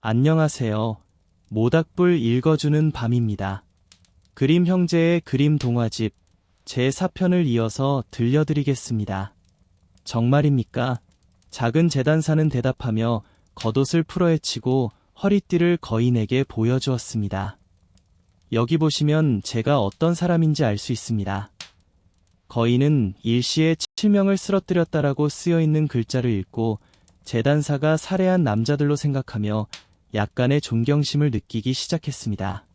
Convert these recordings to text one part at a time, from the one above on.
안녕하세요. 모닥불 읽어주는 밤입니다. 그림 형제의 그림 동화집 제4편을 이어서 들려드리겠습니다. 정말입니까? 작은 재단사는 대답하며 겉옷을 풀어헤치고 허리띠를 거인에게 보여주었습니다. 여기 보시면 제가 어떤 사람인지 알 수 있습니다. 거인은 일시에 7명을 쓰러뜨렸다라고 쓰여있는 글자를 읽고 재단사가 살해한 남자들로 생각하며 약간의 존경심을 느끼기 시작했습니다.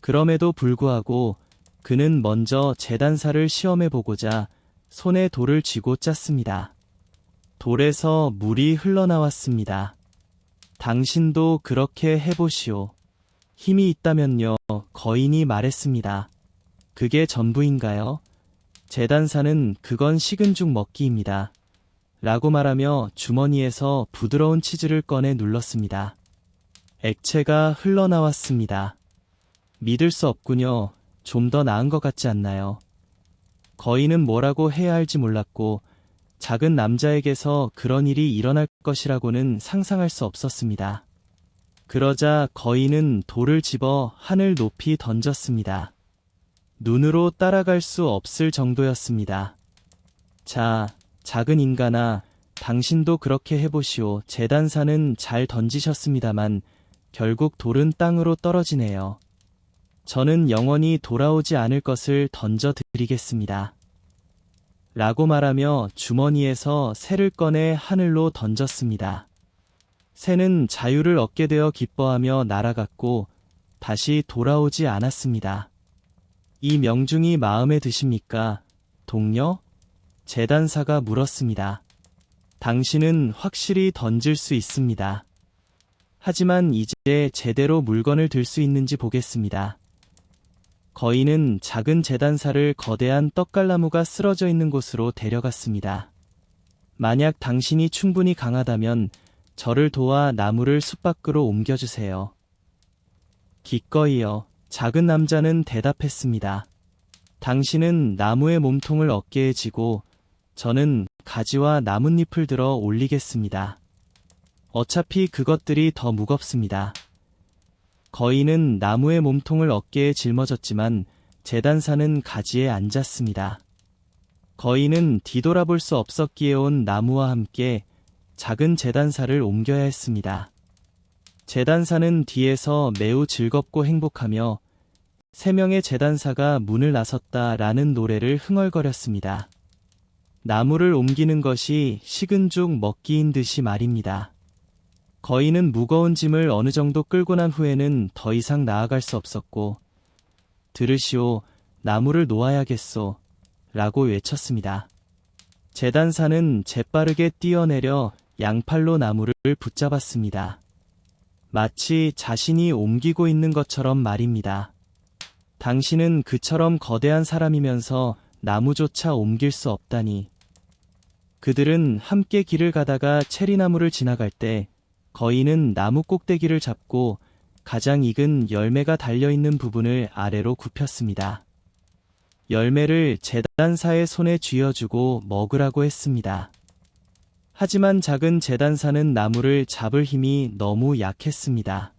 그럼에도 불구하고 그는 먼저 재단사를 시험해보고자 손에 돌을 쥐고 짰습니다. 돌에서 물이 흘러나왔습니다. 당신도 그렇게 해보시오. 힘이 있다면요, 거인이 말했습니다. 그게 전부인가요? 재단사는 그건 식은 죽 먹기입니다. 라고 말하며 주머니에서 부드러운 치즈를 꺼내 눌렀습니다. 액체가 흘러나왔습니다. 믿을 수 없군요. 좀 더 나은 것 같지 않나요? 거인은 뭐라고 해야 할지 몰랐고 작은 남자에게서 그런 일이 일어날 것이라고는 상상할 수 없었습니다. 그러자 거인은 돌을 집어 하늘 높이 던졌습니다. 눈으로 따라갈 수 없을 정도였습니다. 자, 작은 인간아, 당신도 그렇게 해보시오. 재단사는 잘 던지셨습니다만 결국 돌은 땅으로 떨어지네요. 저는 영원히 돌아오지 않을 것을 던져드리겠습니다. 라고 말하며 주머니에서 새를 꺼내 하늘로 던졌습니다. 새는 자유를 얻게 되어 기뻐하며 날아갔고 다시 돌아오지 않았습니다. 이 명중이 마음에 드십니까, 동료? 재단사가 물었습니다. 당신은 확실히 던질 수 있습니다. 하지만 이제 제대로 물건을 들 수 있는지 보겠습니다. 거인은 작은 재단사를 거대한 떡갈나무가 쓰러져 있는 곳으로 데려갔습니다. 만약 당신이 충분히 강하다면 저를 도와 나무를 숲 밖으로 옮겨주세요. 기꺼이요. 작은 남자는 대답했습니다. 당신은 나무의 몸통을 어깨에 지고 저는 가지와 나뭇잎을 들어 올리겠습니다. 어차피 그것들이 더 무겁습니다. 거인은 나무의 몸통을 어깨에 짊어졌지만 재단사는 가지에 앉았습니다. 거인은 뒤돌아볼 수 없었기에 온 나무와 함께 작은 재단사를 옮겨야 했습니다. 재단사는 뒤에서 매우 즐겁고 행복하며 3명의 재단사가 문을 나섰다라는 노래를 흥얼거렸습니다. 나무를 옮기는 것이 식은 죽 먹기인 듯이 말입니다. 거인은 무거운 짐을 어느 정도 끌고 난 후에는 더 이상 나아갈 수 없었고, 들으시오, 나무를 놓아야겠소, 라고 외쳤습니다. 재단사는 재빠르게 뛰어내려 양팔로 나무를 붙잡았습니다. 마치 자신이 옮기고 있는 것처럼 말입니다. 당신은 그처럼 거대한 사람이면서 나무조차 옮길 수 없다니. 그들은 함께 길을 가다가 체리나무를 지나갈 때 거인은 나무 꼭대기를 잡고 가장 익은 열매가 달려있는 부분을 아래로 굽혔습니다. 열매를 재단사의 손에 쥐어주고 먹으라고 했습니다. 하지만 작은 재단사는 나무를 잡을 힘이 너무 약했습니다.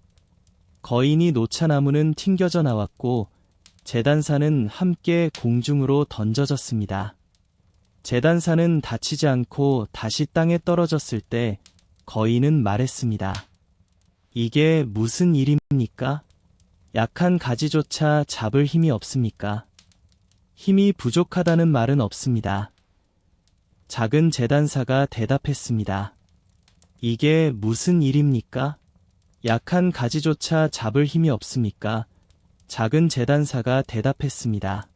거인이 놓자 나무는 튕겨져 나왔고 재단사는 함께 공중으로 던져졌습니다. 재단사는 다치지 않고 다시 땅에 떨어졌을 때 거인은 말했습니다. 이게 무슨 일입니까? 약한 가지조차 잡을 힘이 없습니까? 힘이 부족하다는 말은 없습니다. 작은 재단사가 대답했습니다. 이게 무슨 일입니까? 약한 가지조차 잡을 힘이 없습니까? 작은 재단사가 대답했습니다.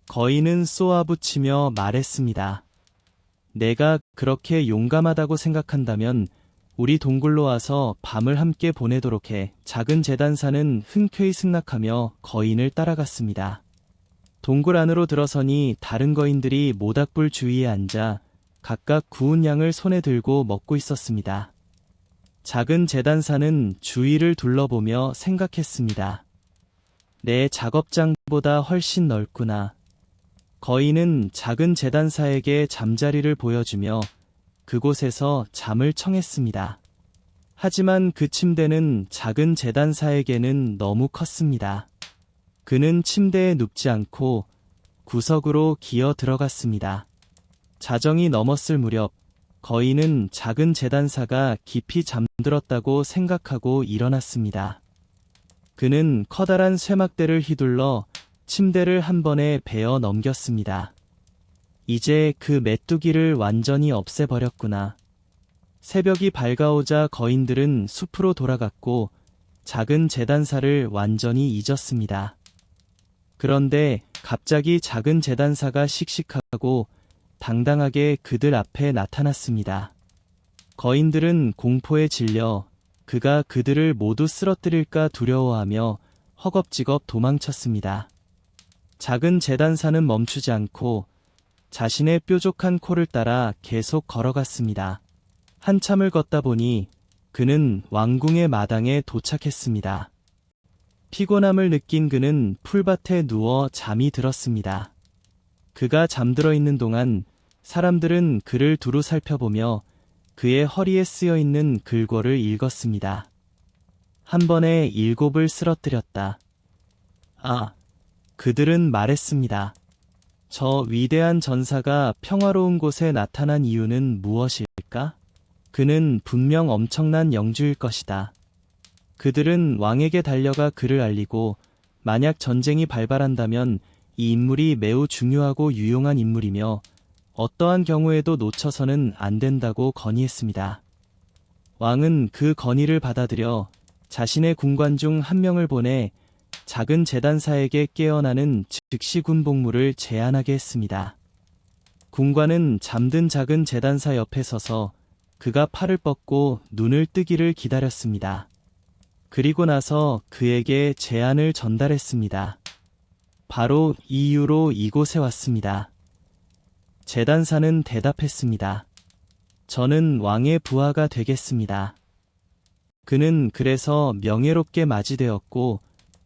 거인은 쏘아붙이며 말했습니다. 내가 그렇게 용감하다고 생각한다면 우리 동굴로 와서 밤을 함께 보내도록 해. 작은 재단사는 흔쾌히 승낙하며 거인을 따라갔습니다. 동굴 안으로 들어서니 다른 거인들이 모닥불 주위에 앉아 각각 구운 양을 손에 들고 먹고 있었습니다. 작은 재단사는 주위를 둘러보며 생각했습니다. 내 작업장보다 훨씬 넓구나. 거인은 작은 재단사에게 잠자리를 보여주며 그곳에서 잠을 청했습니다. 하지만 그 침대는 작은 제단사에게는 너무 컸습니다. 그는 침대에 눕지 않고 구석으로 기어 들어갔습니다. 자정이 넘었을 무렵 거인은 작은 제단사가 깊이 잠들었다고 생각하고 일어났습니다. 그는 커다란 쇠막대를 휘둘러 침대를 한 번에 베어 넘겼습니다. 이제 그 메뚜기를 완전히 없애버렸구나. 새벽이 밝아오자 거인들은 숲으로 돌아갔고 작은 제단사를 완전히 잊었습니다. 그런데 갑자기 작은 제단사가 씩씩하고 당당하게 그들 앞에 나타났습니다. 거인들은 공포에 질려 그가 그들을 모두 쓰러뜨릴까 두려워하며 허겁지겁 도망쳤습니다. 작은 제단사는 멈추지 않고 자신의 뾰족한 코를 따라 계속 걸어갔습니다. 한참을 걷다 보니 그는 왕궁의 마당에 도착했습니다. 피곤함을 느낀 그는 풀밭에 누워 잠이 들었습니다. 그가 잠들어 있는 동안 사람들은 그를 두루 살펴보며 그의 허리에 쓰여 있는 글궐을 읽었습니다. 한 번에 7을 쓰러뜨렸다. 그들은 말했습니다. 저 위대한 전사가 평화로운 곳에 나타난 이유는 무엇일까? 그는 분명 엄청난 영주일 것이다. 그들은 왕에게 달려가 그를 알리고 만약 전쟁이 발발한다면 이 인물이 매우 중요하고 유용한 인물이며 어떠한 경우에도 놓쳐서는 안 된다고 건의했습니다. 왕은 그 건의를 받아들여 자신의 군관 중 한 명을 보내 작은 제단사에게 깨어나는 즉시 군복무를 제안하게 했습니다. 군관은 잠든 작은 제단사 옆에 서서 그가 팔을 뻗고 눈을 뜨기를 기다렸습니다. 그리고 나서 그에게 제안을 전달했습니다. 바로 이 이유로 이곳에 왔습니다. 제단사는 대답했습니다. 저는 왕의 부하가 되겠습니다. 그는 그래서 명예롭게 맞이되었고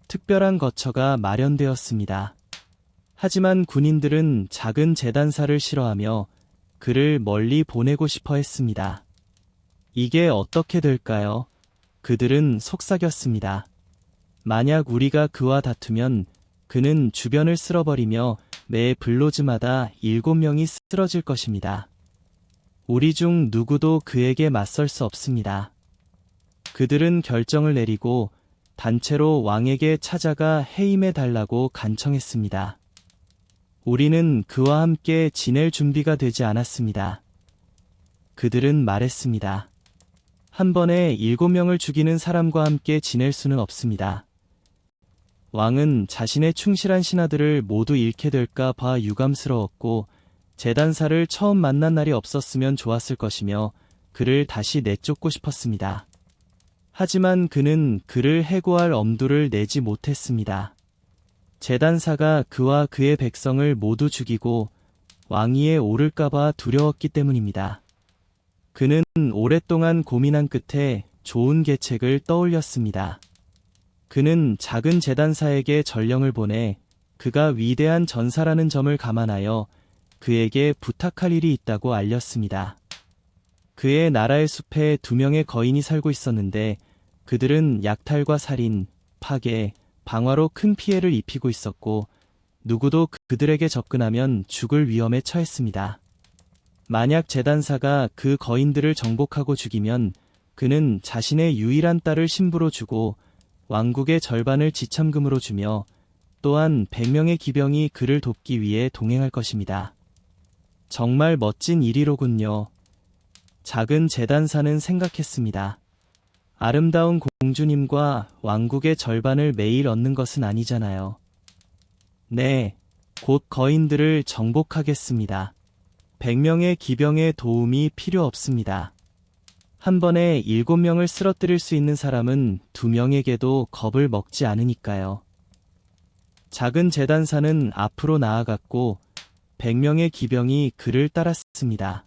특별한 거처가 마련되었습니다. 하지만 군인들은 작은 제단사를 싫어하며 그를 멀리 보내고 싶어 했습니다. 이게 어떻게 될까요? 그들은 속삭였습니다. 만약 우리가 그와 다투면 그는 주변을 쓸어버리며 매 블로즈마다 7명이 쓰러질 것입니다. 우리 중 누구도 그에게 맞설 수 없습니다. 그들은 결정을 내리고 단체로 왕에게 찾아가 해임해달라고 간청했습니다. 우리는 그와 함께 지낼 준비가 되지 않았습니다. 그들은 말했습니다. 한 번에 7명을 죽이는 사람과 함께 지낼 수는 없습니다. 왕은 자신의 충실한 신하들을 모두 잃게 될까 봐 유감스러웠고 제단사를 처음 만난 날이 없었으면 좋았을 것이며 그를 다시 내쫓고 싶었습니다. 하지만 그는 그를 해고할 엄두를 내지 못했습니다. 제단사가 그와 그의 백성을 모두 죽이고 왕위에 오를까봐 두려웠기 때문입니다. 그는 오랫동안 고민한 끝에 좋은 계책을 떠올렸습니다. 그는 작은 제단사에게 전령을 보내 그가 위대한 전사라는 점을 감안하여 그에게 부탁할 일이 있다고 알렸습니다. 그의 나라의 숲에 2명의 거인이 살고 있었는데 그들은 약탈과 살인, 파괴, 방화로 큰 피해를 입히고 있었고 누구도 그들에게 접근하면 죽을 위험에 처했습니다. 만약 제단사가 그 거인들을 정복하고 죽이면 그는 자신의 유일한 딸을 신부로 주고 왕국의 절반을 지참금으로 주며 또한 100명의 기병이 그를 돕기 위해 동행할 것입니다. 정말 멋진 일이로군요. 작은 제단사는 생각했습니다. 아름다운 공주님과 왕국의 절반을 매일 얻는 것은 아니잖아요. 네, 곧 거인들을 정복하겠습니다. 100명의 기병의 도움이 필요 없습니다. 한 번에 7명을 쓰러뜨릴 수 있는 사람은 2명에게도 겁을 먹지 않으니까요. 작은 제단사는 앞으로 나아갔고 100명의 기병이 그를 따랐습니다.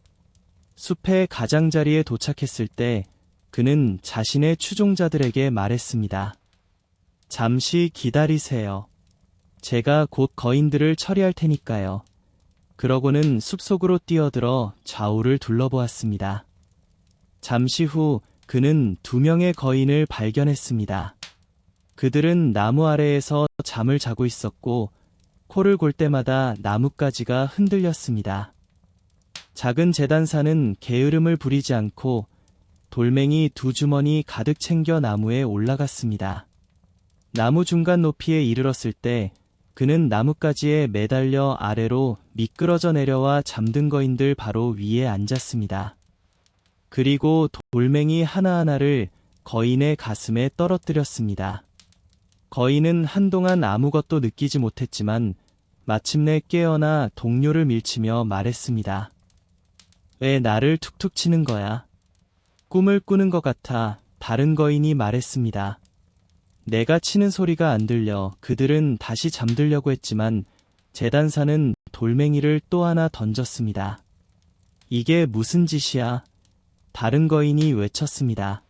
숲의 가장자리에 도착했을 때 그는 자신의 추종자들에게 말했습니다. 잠시 기다리세요. 제가 곧 거인들을 처리할 테니까요. 그러고는 숲속으로 뛰어들어 좌우를 둘러보았습니다. 잠시 후 그는 2명의 거인을 발견했습니다. 그들은 나무 아래에서 잠을 자고 있었고 코를 골 때마다 나뭇가지가 흔들렸습니다. 작은 제단사는 게으름을 부리지 않고 돌멩이 2주머니 가득 챙겨 나무에 올라갔습니다. 나무 중간 높이에 이르렀을 때 그는 나뭇가지에 매달려 아래로 미끄러져 내려와 잠든 거인들 바로 위에 앉았습니다. 그리고 돌멩이 하나하나를 거인의 가슴에 떨어뜨렸습니다. 거인은 한동안 아무것도 느끼지 못했지만 마침내 깨어나 동료를 밀치며 말했습니다. 왜 나를 툭툭 치는 거야? 꿈을 꾸는 것 같아. 다른 거인이 말했습니다. 내가 치는 소리가 안 들려 그들은 다시 잠들려고 했지만 제단사는 돌멩이를 또 하나 던졌습니다. 이게 무슨 짓이야? 다른 거인이 외쳤습니다.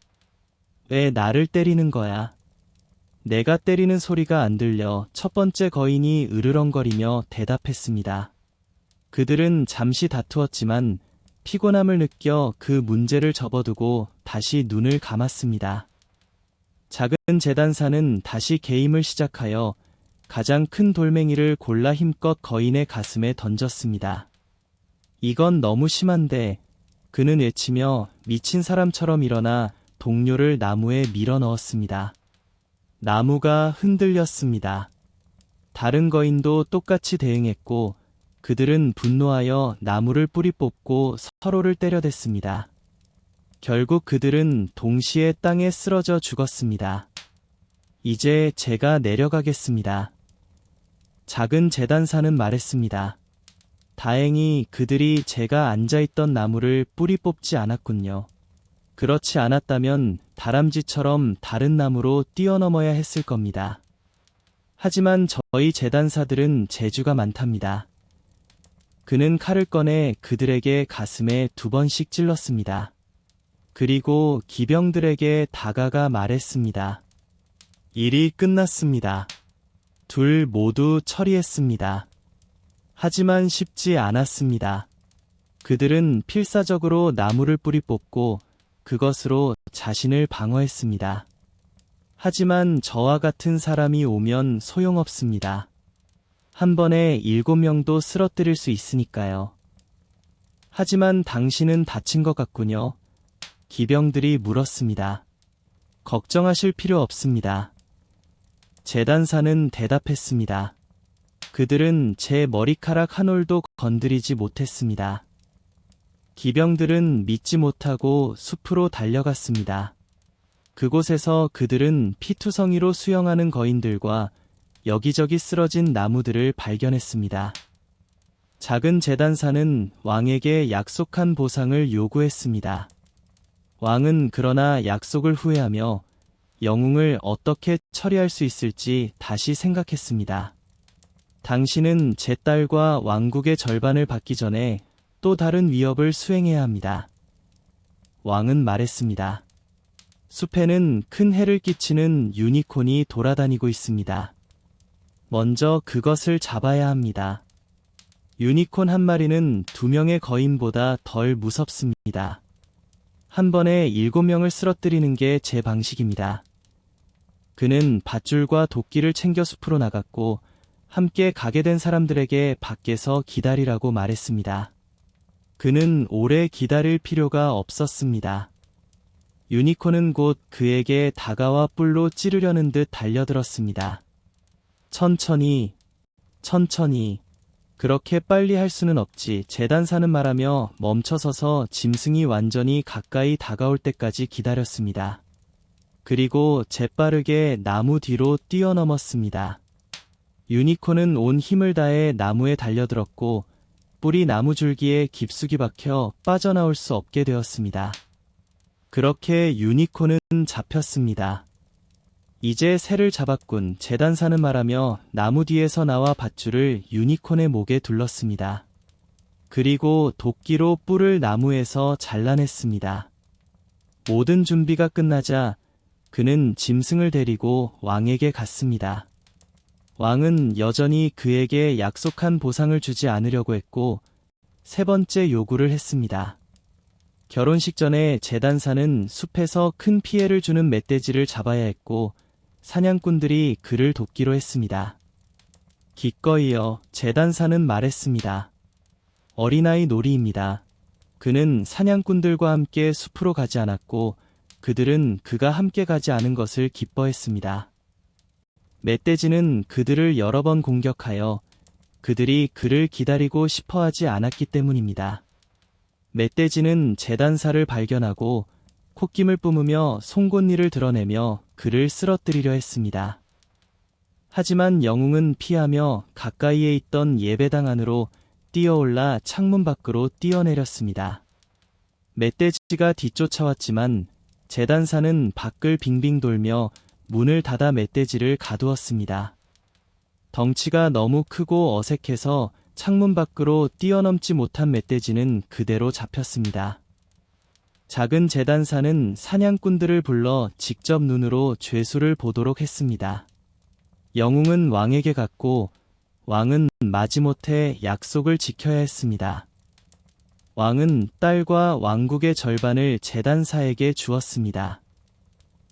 왜 나를 때리는 거야? 내가 때리는 소리가 안 들려 첫 번째 거인이 으르렁거리며 대답했습니다. 그들은 잠시 다투었지만 피곤함을 느껴 그 문제를 접어두고 다시 눈을 감았습니다. 작은 제단사는 다시 게임을 시작하여 가장 큰 돌멩이를 골라 힘껏 거인의 가슴에 던졌습니다. 이건 너무 심한데 그는 외치며 미친 사람처럼 일어나 동료를 나무에 밀어 넣었습니다. 나무가 흔들렸습니다. 다른 거인도 똑같이 대응했고 그들은 분노하여 나무를 뿌리 뽑고 서로를 때려댔습니다. 결국 그들은 동시에 땅에 쓰러져 죽었습니다. 이제 제가 내려가겠습니다. 작은 제단사는 말했습니다. 다행히 그들이 제가 앉아있던 나무를 뿌리 뽑지 않았군요. 그렇지 않았다면 다람쥐처럼 다른 나무로 뛰어넘어야 했을 겁니다. 하지만 저희 제단사들은 재주가 많답니다. 그는 칼을 꺼내 그들에게 가슴에 2번씩 찔렀습니다. 그리고 기병들에게 다가가 말했습니다. 일이 끝났습니다. 둘 모두 처리했습니다. 하지만 쉽지 않았습니다. 그들은 필사적으로 나무를 뿌리 뽑고 그것으로 자신을 방어했습니다. 하지만 저와 같은 사람이 오면 소용없습니다. 한 번에 7명도 쓰러뜨릴 수 있으니까요. 하지만 당신은 다친 것 같군요. 기병들이 물었습니다. 걱정하실 필요 없습니다. 제단사는 대답했습니다. 그들은 제 머리카락 한 올도 건드리지 못했습니다. 기병들은 믿지 못하고 숲으로 달려갔습니다. 그곳에서 그들은 피투성이로 수영하는 거인들과 여기저기 쓰러진 나무들을 발견했습니다. 작은 제단사는 왕에게 약속한 보상을 요구했습니다. 왕은 그러나 약속을 후회하며 영웅을 어떻게 처리할 수 있을지 다시 생각했습니다. 당신은 제 딸과 왕국의 절반을 받기 전에 또 다른 위협을 수행해야 합니다. 왕은 말했습니다. 숲에는 큰 해를 끼치는 유니콘이 돌아다니고 있습니다. 먼저 그것을 잡아야 합니다. 유니콘 한 마리는 2명의 거인보다 덜 무섭습니다. 한 번에 7명을 쓰러뜨리는 게 제 방식입니다. 그는 밧줄과 도끼를 챙겨 숲으로 나갔고 함께 가게 된 사람들에게 밖에서 기다리라고 말했습니다. 그는 오래 기다릴 필요가 없었습니다. 유니콘은 곧 그에게 다가와 뿔로 찌르려는 듯 달려들었습니다. 천천히, 천천히. 그렇게 빨리 할 수는 없지. 제단사는 말하며 멈춰서서 짐승이 완전히 가까이 다가올 때까지 기다렸습니다. 그리고 재빠르게 나무 뒤로 뛰어넘었습니다. 유니콘은 온 힘을 다해 나무에 달려들었고 뿔이 나무 줄기에 깊숙이 박혀 빠져나올 수 없게 되었습니다. 그렇게 유니콘은 잡혔습니다. 이제 새를 잡았군. 제단사는 말하며 나무 뒤에서 나와 밧줄을 유니콘의 목에 둘렀습니다. 그리고 도끼로 뿔을 나무에서 잘라냈습니다. 모든 준비가 끝나자 그는 짐승을 데리고 왕에게 갔습니다. 왕은 여전히 그에게 약속한 보상을 주지 않으려고 했고 3번째 요구를 했습니다. 결혼식 전에 제단사는 숲에서 큰 피해를 주는 멧돼지를 잡아야 했고 사냥꾼들이 그를 돕기로 했습니다. 기꺼이요, 제단사는 말했습니다. 어린아이 놀이입니다. 그는 사냥꾼들과 함께 숲으로 가지 않았고 그들은 그가 함께 가지 않은 것을 기뻐했습니다. 멧돼지는 그들을 여러 번 공격하여 그들이 그를 기다리고 싶어 하지 않았기 때문입니다. 멧돼지는 제단사를 발견하고 콧김을 뿜으며 송곳니를 드러내며 그를 쓰러뜨리려 했습니다. 하지만 영웅은 피하며 가까이에 있던 예배당 안으로 뛰어올라 창문 밖으로 뛰어내렸습니다. 멧돼지가 뒤쫓아왔지만 제단사는 밖을 빙빙 돌며 문을 닫아 멧돼지를 가두었습니다. 덩치가 너무 크고 어색해서 창문 밖으로 뛰어넘지 못한 멧돼지는 그대로 잡혔습니다. 작은 제단사는 사냥꾼들을 불러 직접 눈으로 죄수를 보도록 했습니다. 영웅은 왕에게 갔고 왕은 마지못해 약속을 지켜야 했습니다. 왕은 딸과 왕국의 절반을 제단사에게 주었습니다.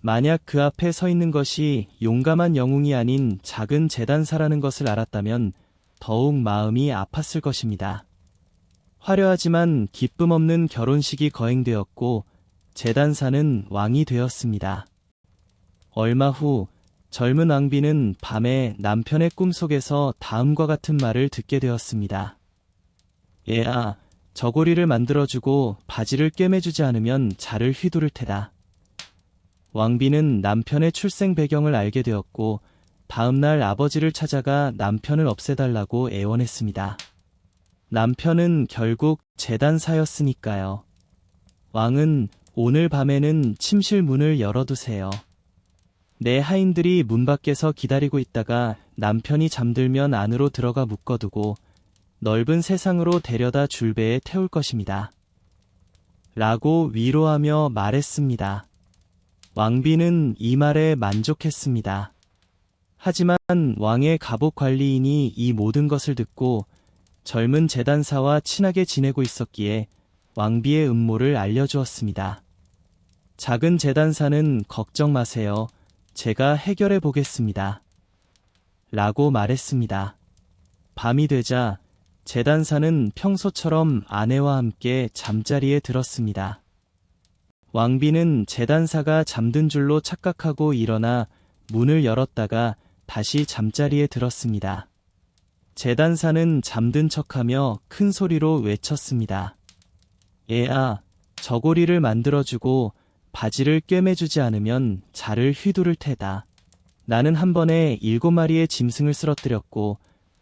만약 그 앞에 서 있는 것이 용감한 영웅이 아닌 작은 제단사라는 것을 알았다면 더욱 마음이 아팠을 것입니다. 화려하지만 기쁨 없는 결혼식이 거행되었고 제단사는 왕이 되었습니다. 얼마 후 젊은 왕비는 밤에 남편의 꿈속에서 다음과 같은 말을 듣게 되었습니다. 얘야, 저고리를 만들어주고 바지를 꿰매주지 않으면 자를 휘두를 테다. 왕비는 남편의 출생 배경을 알게 되었고 다음날 아버지를 찾아가 남편을 없애달라고 애원했습니다. 남편은 결국 제단사였으니까요. 왕은 오늘 밤에는 침실 문을 열어두세요. 내 하인들이 문 밖에서 기다리고 있다가 남편이 잠들면 안으로 들어가 묶어두고 넓은 세상으로 데려다 줄배에 태울 것입니다. 라고 위로하며 말했습니다. 왕비는 이 말에 만족했습니다. 하지만 왕의 갑옷 관리인이 이 모든 것을 듣고 젊은 제단사와 친하게 지내고 있었기에 왕비의 음모를 알려주었습니다. 작은 제단사는 걱정 마세요. 제가 해결해 보겠습니다. 라고 말했습니다. 밤이 되자 제단사는 평소처럼 아내와 함께 잠자리에 들었습니다. 왕비는 제단사가 잠든 줄로 착각하고 일어나 문을 열었다가 다시 잠자리에 들었습니다. 제단사는 잠든 척하며 큰 소리로 외쳤습니다. 얘야, 저고리를 만들어주고 바지를 꿰매주지 않으면 자를 휘두를 테다. 나는 한 번에 7마리의 짐승을 쓰러뜨렸고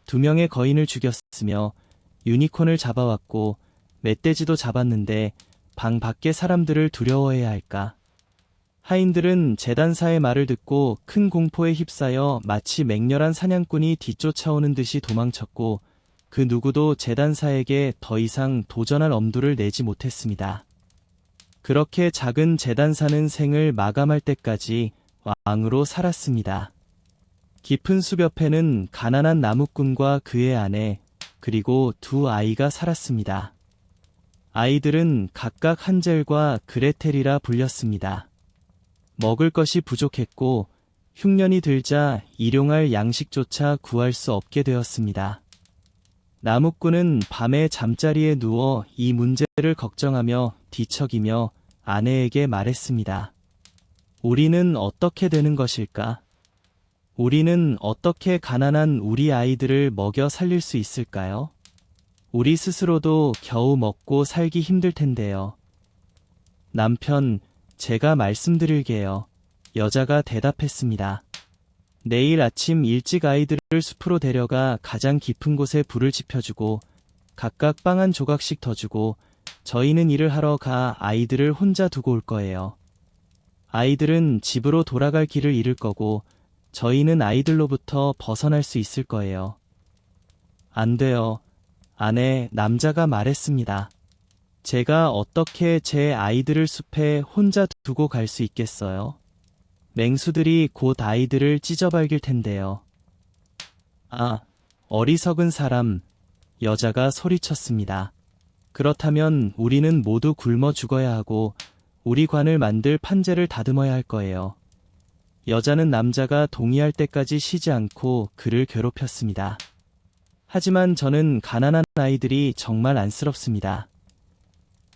2명의 거인을 죽였으며 유니콘을 잡아왔고 멧돼지도 잡았는데 방 밖의 사람들을 두려워해야 할까? 하인들은 제단사의 말을 듣고 큰 공포에 휩싸여 마치 맹렬한 사냥꾼이 뒤쫓아오는 듯이 도망쳤고 그 누구도 제단사에게 더 이상 도전할 엄두를 내지 못했습니다. 그렇게 작은 제단사는 생을 마감할 때까지 왕으로 살았습니다. 깊은 숲 옆에는 가난한 나무꾼과 그의 아내 그리고 2 아이가 살았습니다. 아이들은 각각 한젤과 그레텔이라 불렸습니다. 먹을 것이 부족했고 흉년이 들자 일용할 양식조차 구할 수 없게 되었습니다. 나무꾼은 밤에 잠자리에 누워 이 문제를 걱정하며 뒤척이며 아내에게 말했습니다. 우리는 어떻게 되는 것일까? 우리는 어떻게 가난한 우리 아이들을 먹여 살릴 수 있을까요? 우리 스스로도 겨우 먹고 살기 힘들 텐데요. 남편, 제가 말씀드릴게요. 여자가 대답했습니다. 내일 아침 일찍 아이들을 숲으로 데려가 가장 깊은 곳에 불을 지펴주고 각각 빵 한 조각씩 더 주고 저희는 일을 하러 가 아이들을 혼자 두고 올 거예요. 아이들은 집으로 돌아갈 길을 잃을 거고 저희는 아이들로부터 벗어날 수 있을 거예요. 안 돼요. 아내, 남자가 말했습니다. 제가 어떻게 제 아이들을 숲에 혼자 두고 갈 수 있겠어요? 맹수들이 곧 아이들을 찢어발길 텐데요. 아, 어리석은 사람, 여자가 소리쳤습니다. 그렇다면 우리는 모두 굶어 죽어야 하고 우리 관을 만들 판재를 다듬어야 할 거예요. 여자는 남자가 동의할 때까지 쉬지 않고 그를 괴롭혔습니다. 하지만 저는 가난한 아이들이 정말 안쓰럽습니다.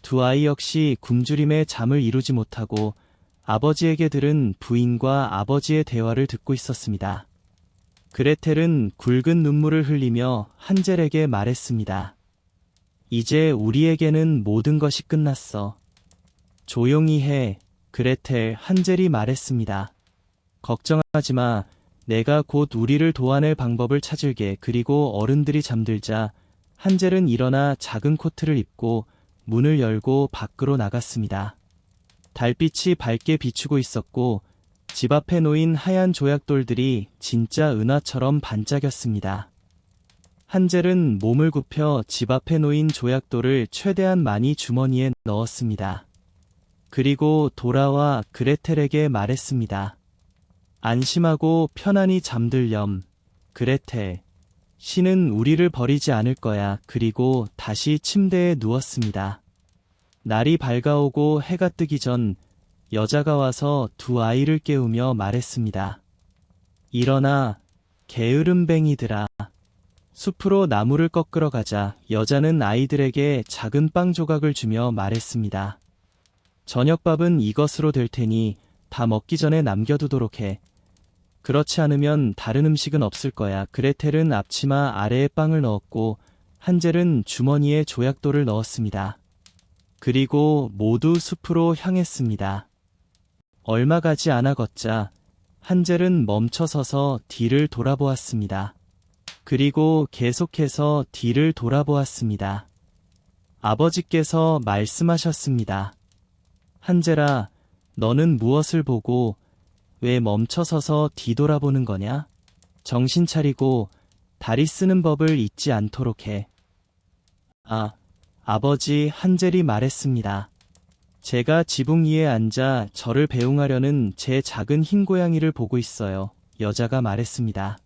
두 아이 역시 굶주림에 잠을 이루지 못하고 아버지에게 들은 부인과 아버지의 대화를 듣고 있었습니다. 그레텔은 굵은 눈물을 흘리며 한젤에게 말했습니다. 이제 우리에게는 모든 것이 끝났어. 조용히 해, 그레텔, 한젤이 말했습니다. 걱정하지 마. 내가 곧 우리를 도와낼 방법을 찾을게. 그리고 어른들이 잠들자 한젤은 일어나 작은 코트를 입고 문을 열고 밖으로 나갔습니다. 달빛이 밝게 비추고 있었고 집 앞에 놓인 하얀 조약돌들이 진짜 은하처럼 반짝였습니다. 한젤은 몸을 굽혀 집 앞에 놓인 조약돌을 최대한 많이 주머니에 넣었습니다. 그리고 돌아와 그레텔에게 말했습니다. 안심하고 편안히 잠들렴. 그레텔, 신은 우리를 버리지 않을 거야. 그리고 다시 침대에 누웠습니다. 날이 밝아오고 해가 뜨기 전 여자가 와서 두 아이를 깨우며 말했습니다. 일어나, 게으름뱅이들아. 숲으로 나무를 꺾으러 가자. 여자는 아이들에게 작은 빵 조각을 주며 말했습니다. 저녁밥은 이것으로 될 테니 다 먹기 전에 남겨두도록 해. 그렇지 않으면 다른 음식은 없을 거야. 그레텔은 앞치마 아래에 빵을 넣었고 한젤은 주머니에 조약돌을 넣었습니다. 그리고 모두 숲으로 향했습니다. 얼마 가지 않아 걷자 한젤은 멈춰서서 뒤를 돌아보았습니다. 그리고 계속해서 뒤를 돌아보았습니다. 아버지께서 말씀하셨습니다. 한젤아, 너는 무엇을 보고 왜 멈춰서서 뒤돌아보는 거냐? 정신 차리고 다리 쓰는 법을 잊지 않도록 해. 아버지, 한젤이 말했습니다. 제가 지붕 위에 앉아 저를 배웅하려는 제 작은 흰 고양이를 보고 있어요. 여자가 말했습니다.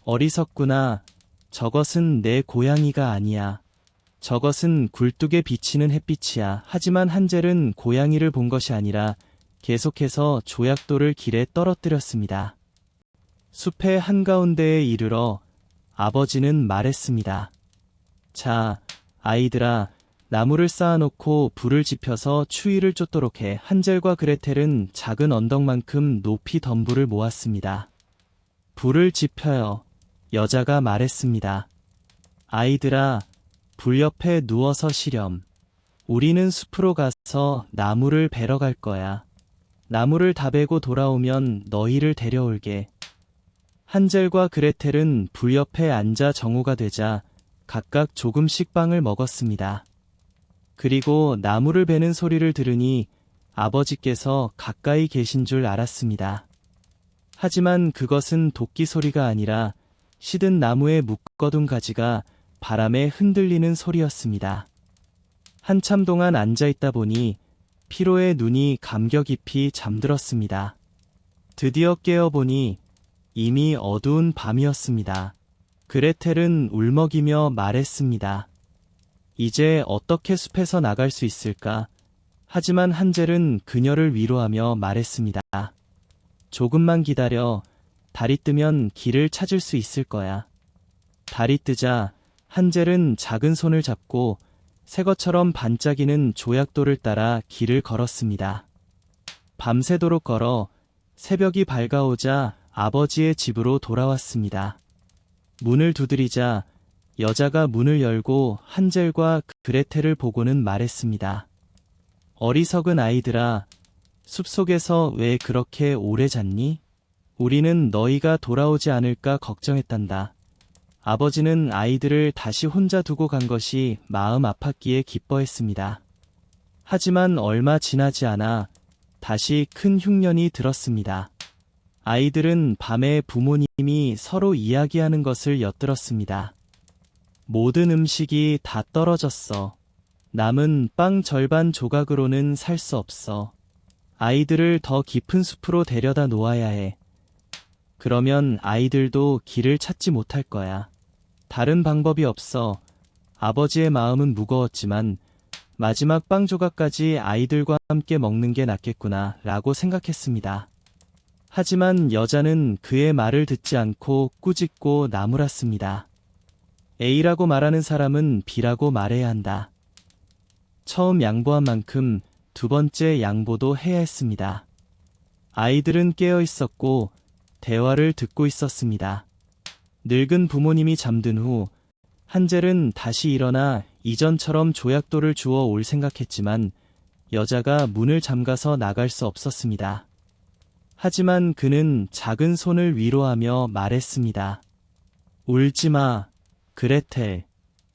어리석구나. 저것은 내 고양이가 아니야. 저것은 굴뚝에 비치는 햇빛이야. 하지만 한젤은 고양이를 본 것이 아니라 계속해서 조약돌을 길에 떨어뜨렸습니다. 숲의 한가운데에 이르러 아버지는 말했습니다. 자, 아이들아, 나무를 쌓아놓고 불을 지펴서 추위를 쫓도록 해. 한젤과 그레텔은 작은 언덕만큼 높이 덤불을 모았습니다. 불을 지펴요. 여자가 말했습니다. 아이들아, 불 옆에 누워서 쉬렴. 우리는 숲으로 가서 나무를 베러 갈 거야. 나무를 다 베고 돌아오면 너희를 데려올게. 한젤과 그레텔은 불 옆에 앉아 정오가 되자 각각 조금씩 빵을 먹었습니다. 그리고 나무를 베는 소리를 들으니 아버지께서 가까이 계신 줄 알았습니다. 하지만 그것은 도끼 소리가 아니라 시든 나무에 묶어둔 가지가 바람에 흔들리는 소리였습니다. 한참 동안 앉아있다 보니 피로에 눈이 감겨 깊이 잠들었습니다. 드디어 깨어보니 이미 어두운 밤이었습니다. 그레텔은 울먹이며 말했습니다. 이제 어떻게 숲에서 나갈 수 있을까? 하지만 한젤은 그녀를 위로하며 말했습니다. 조금만 기다려. 달이 뜨면 길을 찾을 수 있을 거야. 달이 뜨자 한젤은 작은 손을 잡고 새것처럼 반짝이는 조약돌을 따라 길을 걸었습니다. 밤새도록 걸어 새벽이 밝아오자 아버지의 집으로 돌아왔습니다. 문을 두드리자 여자가 문을 열고 한젤과 그레텔을 보고는 말했습니다. 어리석은 아이들아, 숲속에서 왜 그렇게 오래 잤니? 우리는 너희가 돌아오지 않을까 걱정했단다. 아버지는 아이들을 다시 혼자 두고 간 것이 마음 아팠기에 기뻐했습니다. 하지만 얼마 지나지 않아 다시 큰 흉년이 들었습니다. 아이들은 밤에 부모님이 서로 이야기하는 것을 엿들었습니다. 모든 음식이 다 떨어졌어. 남은 빵 절반 조각으로는 살 수 없어. 아이들을 더 깊은 숲으로 데려다 놓아야 해. 그러면 아이들도 길을 찾지 못할 거야. 다른 방법이 없어. 아버지의 마음은 무거웠지만 마지막 빵 조각까지 아이들과 함께 먹는 게 낫겠구나 라고 생각했습니다. 하지만 여자는 그의 말을 듣지 않고 꾸짖고 나무랐습니다. A라고 말하는 사람은 B라고 말해야 한다. 처음 양보한 만큼 두 번째 양보도 해야 했습니다. 아이들은 깨어 있었고 대화를 듣고 있었습니다. 늙은 부모님이 잠든 후 한젤은 다시 일어나 이전처럼 조약돌을 주워 올 생각했지만 여자가 문을 잠가서 나갈 수 없었습니다. 하지만 그는 작은 손을 위로하며 말했습니다. 울지 마, 그레텔.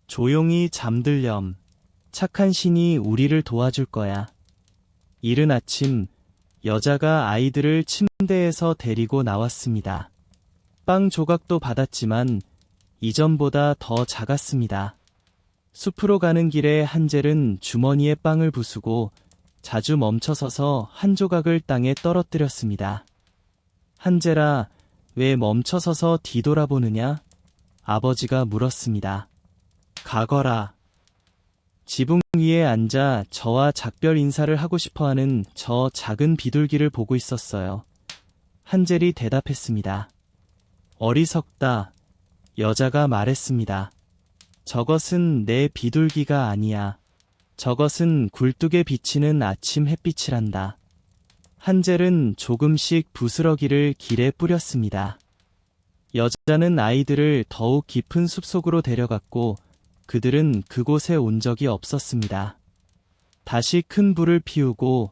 조용히 잠들렴. 착한 신이 우리를 도와줄 거야. 이른 아침, 여자가 아이들을 침대에서 데리고 나왔습니다. 빵 조각도 받았지만 이전보다 더 작았습니다. 숲으로 가는 길에 한젤은 주머니에 빵을 부수고 자주 멈춰서서 한 조각을 땅에 떨어뜨렸습니다. 한젤아, 왜 멈춰서서 뒤돌아보느냐? 아버지가 물었습니다. 가거라. 지붕 위에 앉아 저와 작별 인사를 하고 싶어하는 저 작은 비둘기를 보고 있었어요. 한젤이 대답했습니다. 어리석다. 여자가 말했습니다. 저것은 내 비둘기가 아니야. 저것은 굴뚝에 비치는 아침 햇빛이란다. 한젤은 조금씩 부스러기를 길에 뿌렸습니다. 여자는 아이들을 더욱 깊은 숲속으로 데려갔고 그들은 그곳에 온 적이 없었습니다. 다시 큰 불을 피우고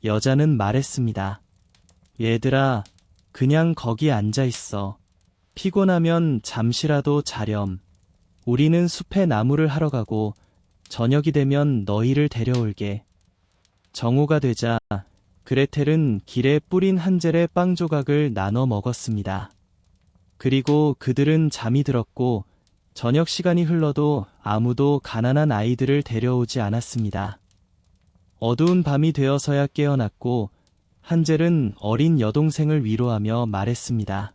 여자는 말했습니다. 얘들아, 그냥 거기 앉아 있어. 피곤하면 잠시라도 자렴. 우리는 숲에 나무를 하러 가고 저녁이 되면 너희를 데려올게. 정오가 되자 그레텔은 길에 뿌린 한젤의 빵 조각을 나눠 먹었습니다. 그리고 그들은 잠이 들었고 저녁 시간이 흘러도 아무도 가난한 아이들을 데려오지 않았습니다. 어두운 밤이 되어서야 깨어났고 한젤은 어린 여동생을 위로하며 말했습니다.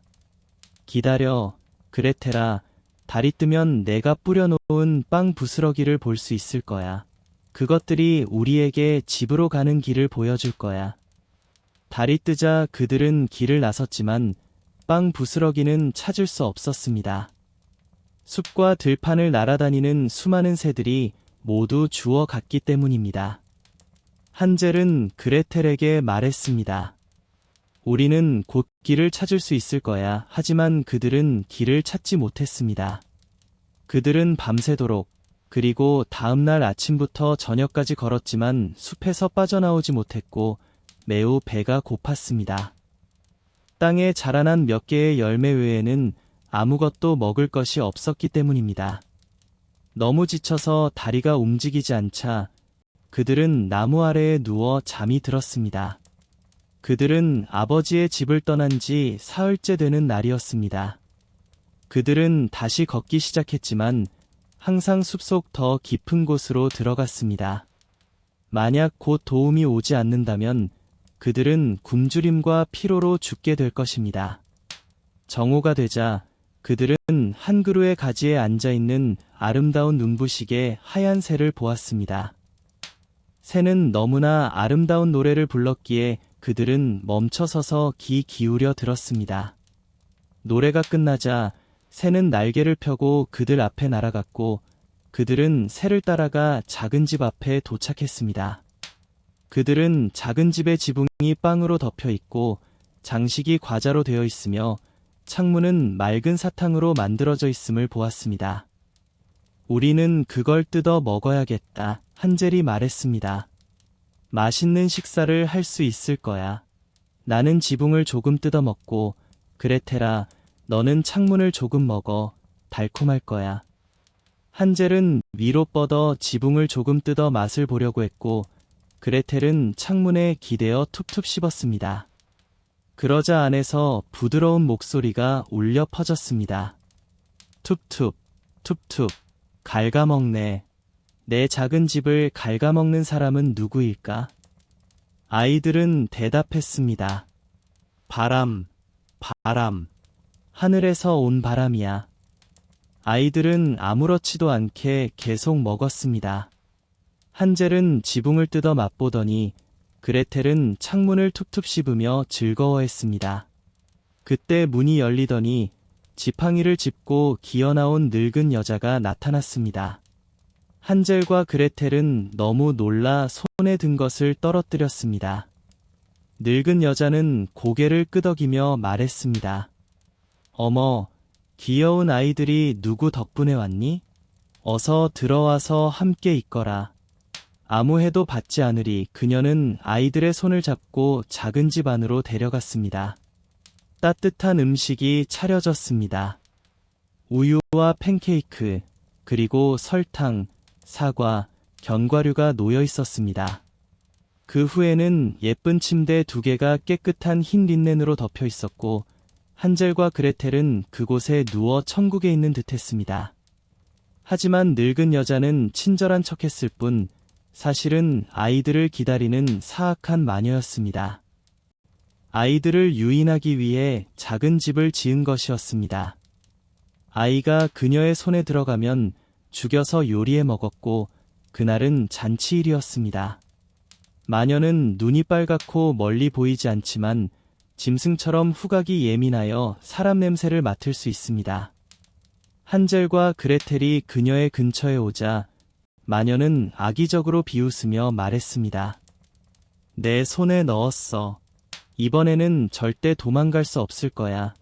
기다려, 그레텔아. 달이 뜨면 내가 뿌려놓은 빵 부스러기를 볼 수 있을 거야. 그것들이 우리에게 집으로 가는 길을 보여줄 거야. 달이 뜨자 그들은 길을 나섰지만 빵 부스러기는 찾을 수 없었습니다. 숲과 들판을 날아다니는 수많은 새들이 모두 주워갔기 때문입니다. 한젤은 그레텔에게 말했습니다. 우리는 곧 길을 찾을 수 있을 거야. 하지만 그들은 길을 찾지 못했습니다. 그들은 밤새도록 그리고 다음날 아침부터 저녁까지 걸었지만 숲에서 빠져나오지 못했고 매우 배가 고팠습니다. 땅에 자라난 몇 개의 열매 외에는 아무것도 먹을 것이 없었기 때문입니다. 너무 지쳐서 다리가 움직이지 않자 그들은 나무 아래에 누워 잠이 들었습니다. 그들은 아버지의 집을 떠난 지 사흘째 되는 날이었습니다. 그들은 다시 걷기 시작했지만 항상 숲속 더 깊은 곳으로 들어갔습니다. 만약 곧 도움이 오지 않는다면 그들은 굶주림과 피로로 죽게 될 것입니다. 정오가 되자 그들은 한 그루의 가지에 앉아있는 아름다운 눈부시게 하얀 새를 보았습니다. 새는 너무나 아름다운 노래를 불렀기에 그들은 멈춰서서 귀 기울여 들었습니다. 노래가 끝나자 새는 날개를 펴고 그들 앞에 날아갔고 그들은 새를 따라가 작은 집 앞에 도착했습니다. 그들은 작은 집의 지붕이 빵으로 덮여 있고 장식이 과자로 되어 있으며 창문은 맑은 사탕으로 만들어져 있음을 보았습니다. 우리는 그걸 뜯어 먹어야겠다. 한젤이 말했습니다. 맛있는 식사를 할 수 있을 거야. 나는 지붕을 조금 뜯어 먹고 그레텔아, 너는 창문을 조금 먹어. 달콤할 거야. 한젤은 위로 뻗어 지붕을 조금 뜯어 맛을 보려고 했고 그레텔은 창문에 기대어 툭툭 씹었습니다. 그러자 안에서 부드러운 목소리가 울려 퍼졌습니다. 툭툭, 툭툭, 갉아먹네. 내 작은 집을 갉아먹는 사람은 누구일까? 아이들은 대답했습니다. 바람, 바람. 하늘에서 온 바람이야. 아이들은 아무렇지도 않게 계속 먹었습니다. 한젤은 지붕을 뜯어 맛보더니 그레텔은 창문을 툭툭 씹으며 즐거워했습니다. 그때 문이 열리더니 지팡이를 짚고 기어나온 늙은 여자가 나타났습니다. 한젤과 그레텔은 너무 놀라 손에 든 것을 떨어뜨렸습니다. 늙은 여자는 고개를 끄덕이며 말했습니다. 어머, 귀여운 아이들이 누구 덕분에 왔니? 어서 들어와서 함께 있거라. 아무 해도 받지 않으리. 그녀는 아이들의 손을 잡고 작은 집 안으로 데려갔습니다. 따뜻한 음식이 차려졌습니다. 우유와 팬케이크, 그리고 설탕, 사과, 견과류가 놓여 있었습니다. 그 후에는 예쁜 침대 2개가 깨끗한 흰 린넨으로 덮여 있었고 한젤과 그레텔은 그곳에 누워 천국에 있는 듯했습니다. 하지만 늙은 여자는 친절한 척했을 뿐 사실은 아이들을 기다리는 사악한 마녀였습니다. 아이들을 유인하기 위해 작은 집을 지은 것이었습니다. 아이가 그녀의 손에 들어가면 죽여서 요리해 먹었고 그날은 잔치일이었습니다. 마녀는 눈이 빨갛고 멀리 보이지 않지만 짐승처럼 후각이 예민하여 사람 냄새를 맡을 수 있습니다. 한젤과 그레텔이 그녀의 근처에 오자 마녀는 악의적으로 비웃으며 말했습니다. 내 손에 넣었어. 이번에는 절대 도망갈 수 없을 거야.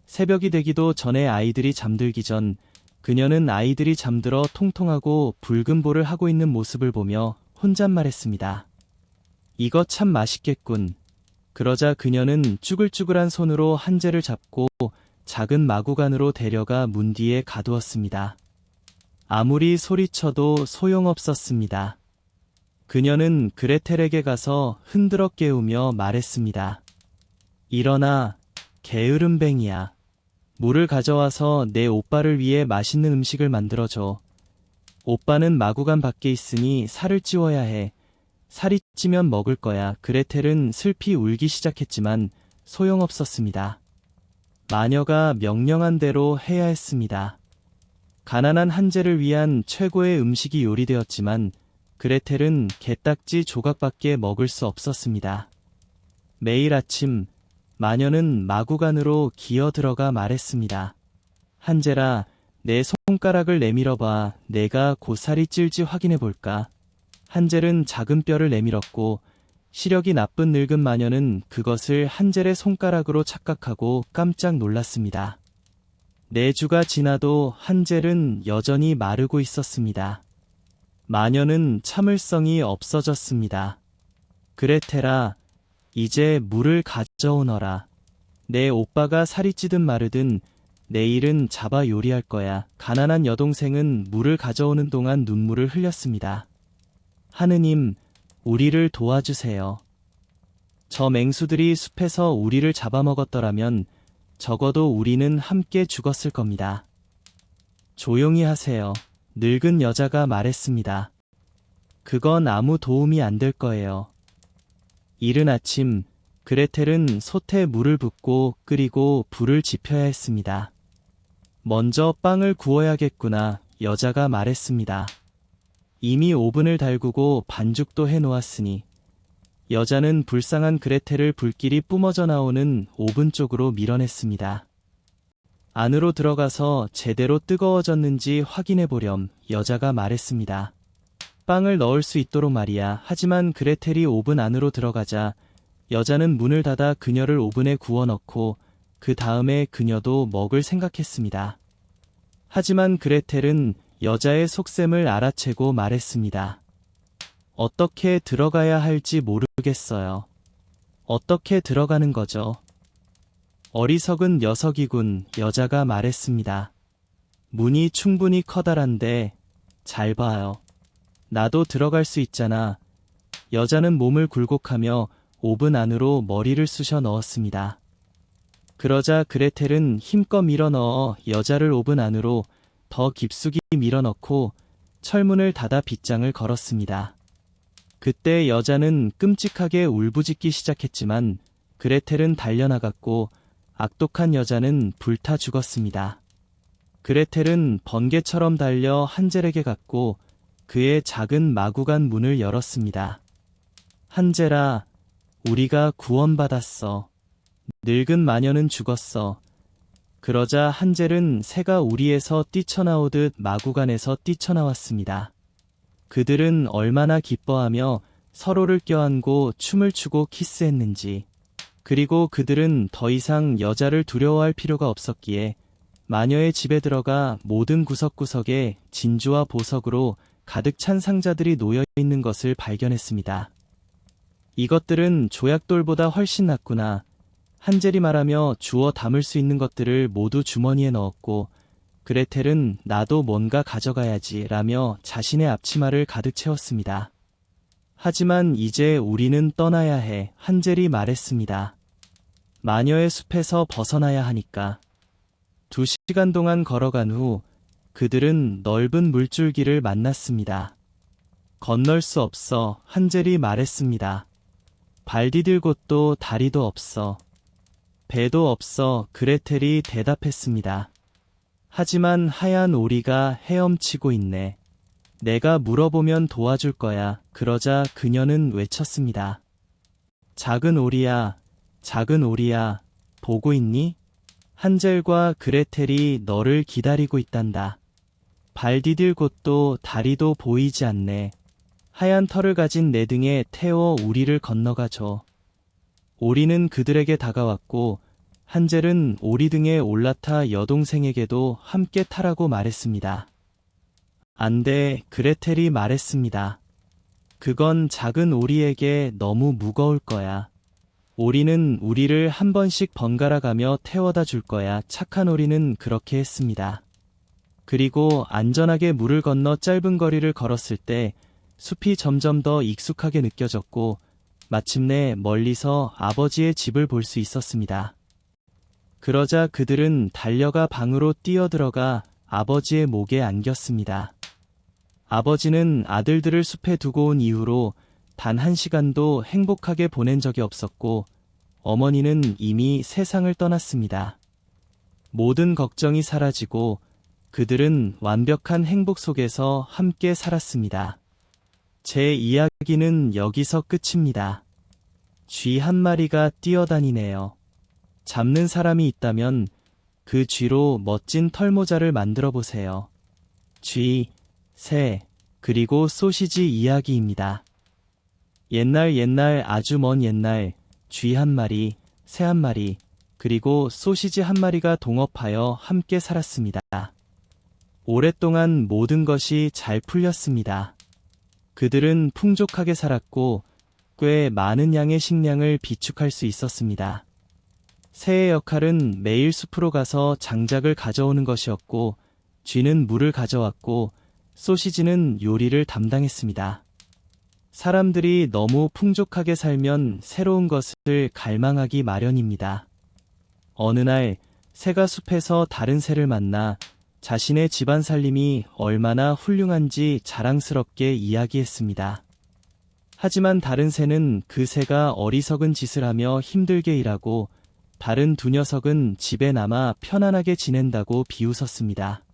새벽이 되기도 전에 아이들이 잠들기 전 그녀는 아이들이 잠들어 통통하고 붉은 볼을 하고 있는 모습을 보며 혼잣말했습니다. 이거 참 맛있겠군. 그러자 그녀는 쭈글쭈글한 손으로 한젤을 잡고 작은 마구간으로 데려가 문 뒤에 가두었습니다. 아무리 소리쳐도 소용없었습니다. 그녀는 그레텔에게 가서 흔들어 깨우며 말했습니다. 일어나, 게으름뱅이야. 물을 가져와서 내 오빠를 위해 맛있는 음식을 만들어줘. 오빠는 마구간 밖에 있으니 살을 찌워야 해. 살이 찌면 먹을 거야. 그레텔은 슬피 울기 시작했지만 소용없었습니다. 마녀가 명령한 대로 해야 했습니다. 가난한 한젤을 위한 최고의 음식이 요리되었지만 그레텔은 게딱지 조각밖에 먹을 수 없었습니다. 매일 아침 마녀는 마구간으로 기어 들어가 말했습니다. 한젤아, 내 손가락을 내밀어봐. 내가 곧 살이 찔지 확인해 볼까. 한젤은 작은 뼈를 내밀었고 시력이 나쁜 늙은 마녀는 그것을 한젤의 손가락으로 착각하고 깜짝 놀랐습니다. 4주가 지나도 한젤은 여전히 마르고 있었습니다. 마녀는 참을성이 없어졌습니다. 그레텔아, 이제 물을 가져오너라. 내 오빠가 살이 찌든 마르든 내일은 잡아 요리할 거야. 가난한 여동생은 물을 가져오는 동안 눈물을 흘렸습니다. 하느님, 우리를 도와주세요. 저 맹수들이 숲에서 우리를 잡아먹었더라면 적어도 우리는 함께 죽었을 겁니다. 조용히 하세요. 늙은 여자가 말했습니다. 그건 아무 도움이 안 될 거예요. 이른 아침, 그레텔은 솥에 물을 붓고 끓이고 불을 지펴야 했습니다. 먼저 빵을 구워야겠구나, 여자가 말했습니다. 이미 오븐을 달구고 반죽도 해놓았으니. 여자는 불쌍한 그레텔을 불길이 뿜어져 나오는 오븐 쪽으로 밀어냈습니다. 안으로 들어가서 제대로 뜨거워졌는지 확인해 보렴, 여자가 말했습니다. 빵을 넣을 수 있도록 말이야. 하지만 그레텔이 오븐 안으로 들어가자 여자는 문을 닫아 그녀를 오븐에 구워 넣고 그 다음에 그녀도 먹을 생각했습니다. 하지만 그레텔은 여자의 속셈을 알아채고 말했습니다. 어떻게 들어가야 할지 모르겠어요. 어떻게 들어가는 거죠? 어리석은 녀석이군, 여자가 말했습니다. 문이 충분히 커다란데 잘 봐요. 나도 들어갈 수 있잖아. 여자는 몸을 굴곡하며 오븐 안으로 머리를 쑤셔 넣었습니다. 그러자 그레텔은 힘껏 밀어 넣어 여자를 오븐 안으로 더 깊숙이 밀어넣고 철문을 닫아 빗장을 걸었습니다. 그때 여자는 끔찍하게 울부짖기 시작했지만 그레텔은 달려나갔고 악독한 여자는 불타 죽었습니다. 그레텔은 번개처럼 달려 한젤에게 갔고 그의 작은 마구간 문을 열었습니다. 한젤아, 우리가 구원받았어. 늙은 마녀는 죽었어. 그러자 한젤은 새가 우리에서 뛰쳐나오듯 마구간에서 뛰쳐나왔습니다. 그들은 얼마나 기뻐하며 서로를 껴안고 춤을 추고 키스했는지. 그리고 그들은 더 이상 여자를 두려워할 필요가 없었기에 마녀의 집에 들어가 모든 구석구석에 진주와 보석으로 가득 찬 상자들이 놓여 있는 것을 발견했습니다. 이것들은 조약돌보다 훨씬 낫구나. 한젤이 말하며 주워 담을 수 있는 것들을 모두 주머니에 넣었고 그레텔은 나도 뭔가 가져가야지 라며 자신의 앞치마를 가득 채웠습니다. 하지만 이제 우리는 떠나야 해. 한젤이 말했습니다. 마녀의 숲에서 벗어나야 하니까. 2시간 동안 걸어간 후 그들은 넓은 물줄기를 만났습니다. 건널 수 없어. 한젤이 말했습니다. 발 디딜 곳도 다리도 없어. 배도 없어. 그레텔이 대답했습니다. 하지만 하얀 오리가 헤엄치고 있네. 내가 물어보면 도와줄 거야. 그러자 그녀는 외쳤습니다. 작은 오리야, 작은 오리야, 보고 있니? 한젤과 그레텔이 너를 기다리고 있단다. 발 디딜 곳도 다리도 보이지 않네. 하얀 털을 가진 내 등에 태워 우리를 건너가 줘. 오리는 그들에게 다가왔고 한젤은 오리 등에 올라타 여동생에게도 함께 타라고 말했습니다. 안 돼, 그레텔이 말했습니다. 그건 작은 오리에게 너무 무거울 거야. 오리는 우리를 한 번씩 번갈아 가며 태워다 줄 거야. 착한 오리는 그렇게 했습니다. 그리고 안전하게 물을 건너 짧은 거리를 걸었을 때 숲이 점점 더 익숙하게 느껴졌고 마침내 멀리서 아버지의 집을 볼 수 있었습니다. 그러자 그들은 달려가 방으로 뛰어들어가 아버지의 목에 안겼습니다. 아버지는 아들들을 숲에 두고 온 이후로 단 1시간도 행복하게 보낸 적이 없었고 어머니는 이미 세상을 떠났습니다. 모든 걱정이 사라지고 그들은 완벽한 행복 속에서 함께 살았습니다. 제 이야기는 여기서 끝입니다. 쥐 한 마리가 뛰어다니네요. 잡는 사람이 있다면 그 쥐로 멋진 털모자를 만들어 보세요. 쥐, 새, 그리고 소시지 이야기입니다. 옛날 아주 먼 옛날 쥐 한 마리, 새 한 마리, 그리고 소시지 한 마리가 동업하여 함께 살았습니다. 오랫동안 모든 것이 잘 풀렸습니다. 그들은 풍족하게 살았고 꽤 많은 양의 식량을 비축할 수 있었습니다. 새의 역할은 매일 숲으로 가서 장작을 가져오는 것이었고 쥐는 물을 가져왔고 소시지는 요리를 담당했습니다. 사람들이 너무 풍족하게 살면 새로운 것을 갈망하기 마련입니다. 어느 날 새가 숲에서 다른 새를 만나 자신의 집안 살림이 얼마나 훌륭한지 자랑스럽게 이야기했습니다. 하지만 다른 새는 그 새가 어리석은 짓을 하며 힘들게 일하고 다른 두 녀석은 집에 남아 편안하게 지낸다고 비웃었습니다.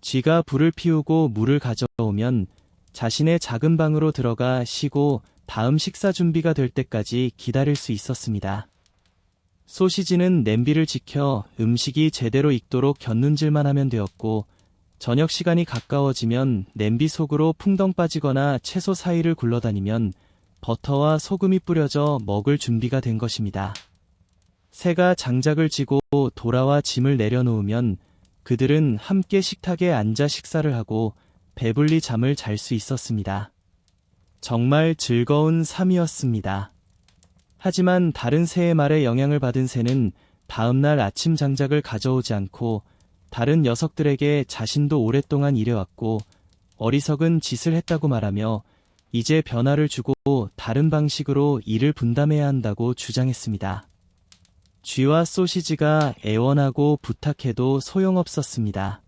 쥐가 불을 피우고 물을 가져오면 자신의 작은 방으로 들어가 쉬고 다음 식사 준비가 될 때까지 기다릴 수 있었습니다. 소시지는 냄비를 지켜 음식이 제대로 익도록 곁눈질만 하면 되었고 저녁 시간이 가까워지면 냄비 속으로 풍덩 빠지거나 채소 사이를 굴러다니면 버터와 소금이 뿌려져 먹을 준비가 된 것입니다. 새가 장작을 지고 돌아와 짐을 내려놓으면 그들은 함께 식탁에 앉아 식사를 하고 배불리 잠을 잘 수 있었습니다. 정말 즐거운 삶이었습니다. 하지만 다른 새의 말에 영향을 받은 새는 다음날 아침 장작을 가져오지 않고 다른 녀석들에게 자신도 오랫동안 일해왔고 어리석은 짓을 했다고 말하며 이제 변화를 주고 다른 방식으로 일을 분담해야 한다고 주장했습니다. 쥐와 소시지가 애원하고 부탁해도 소용없었습니다.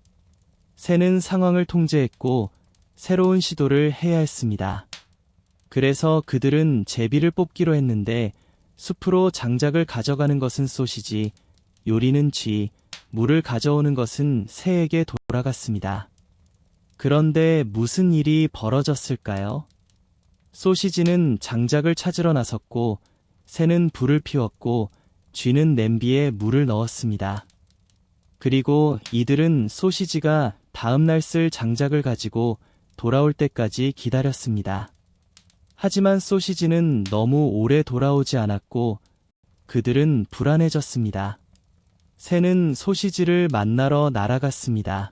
새는 상황을 통제했고 새로운 시도를 해야 했습니다. 그래서 그들은 제비를 뽑기로 했는데 숲으로 장작을 가져가는 것은 소시지, 요리는 쥐, 물을 가져오는 것은 새에게 돌아갔습니다. 그런데 무슨 일이 벌어졌을까요? 소시지는 장작을 찾으러 나섰고, 새는 불을 피웠고, 쥐는 냄비에 물을 넣었습니다. 그리고 이들은 소시지가 다음날 쓸 장작을 가지고 돌아올 때까지 기다렸습니다. 하지만 소시지는 너무 오래 돌아오지 않았고 그들은 불안해졌습니다. 새는 소시지를 만나러 날아갔습니다.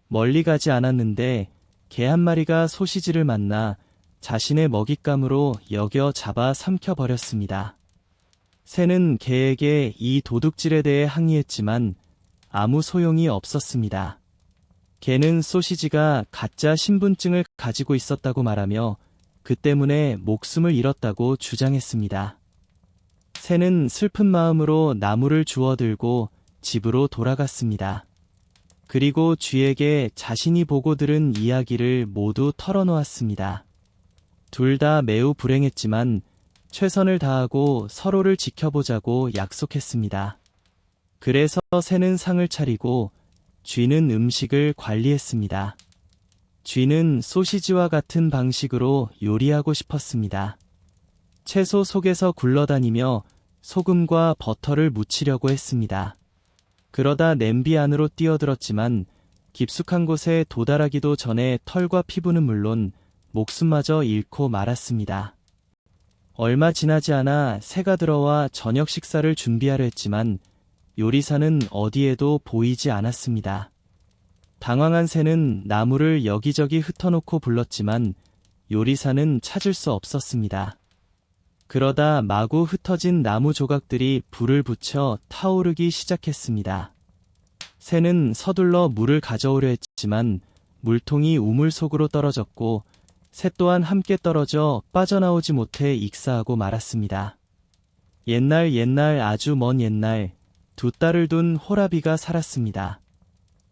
멀리 가지 않았는데 개 한 마리가 소시지를 만나 자신의 먹잇감으로 여겨 잡아 삼켜버렸습니다. 새는 개에게 이 도둑질에 대해 항의했지만 아무 소용이 없었습니다. 개는 소시지가 가짜 신분증을 가지고 있었다고 말하며 그 때문에 목숨을 잃었다고 주장했습니다. 새는 슬픈 마음으로 나무를 주워들고 집으로 돌아갔습니다. 그리고 쥐에게 자신이 보고 들은 이야기를 모두 털어놓았습니다. 둘 다 매우 불행했지만 최선을 다하고 서로를 지켜보자고 약속했습니다. 그래서 새는 상을 차리고 쥐는 음식을 관리했습니다. 쥐는 소시지와 같은 방식으로 요리하고 싶었습니다. 채소 속에서 굴러다니며 소금과 버터를 묻히려고 했습니다. 그러다 냄비 안으로 뛰어들었지만 깊숙한 곳에 도달하기도 전에 털과 피부는 물론 목숨마저 잃고 말았습니다. 얼마 지나지 않아 새가 들어와 저녁 식사를 준비하려 했지만 요리사는 어디에도 보이지 않았습니다. 당황한 새는 나무를 여기저기 흩어놓고 불렀지만 요리사는 찾을 수 없었습니다. 그러다 마구 흩어진 나무 조각들이 불을 붙여 타오르기 시작했습니다. 새는 서둘러 물을 가져오려 했지만 물통이 우물 속으로 떨어졌고 새 또한 함께 떨어져 빠져나오지 못해 익사하고 말았습니다. 옛날 아주 먼 옛날 두 딸을 둔 호라비가 살았습니다.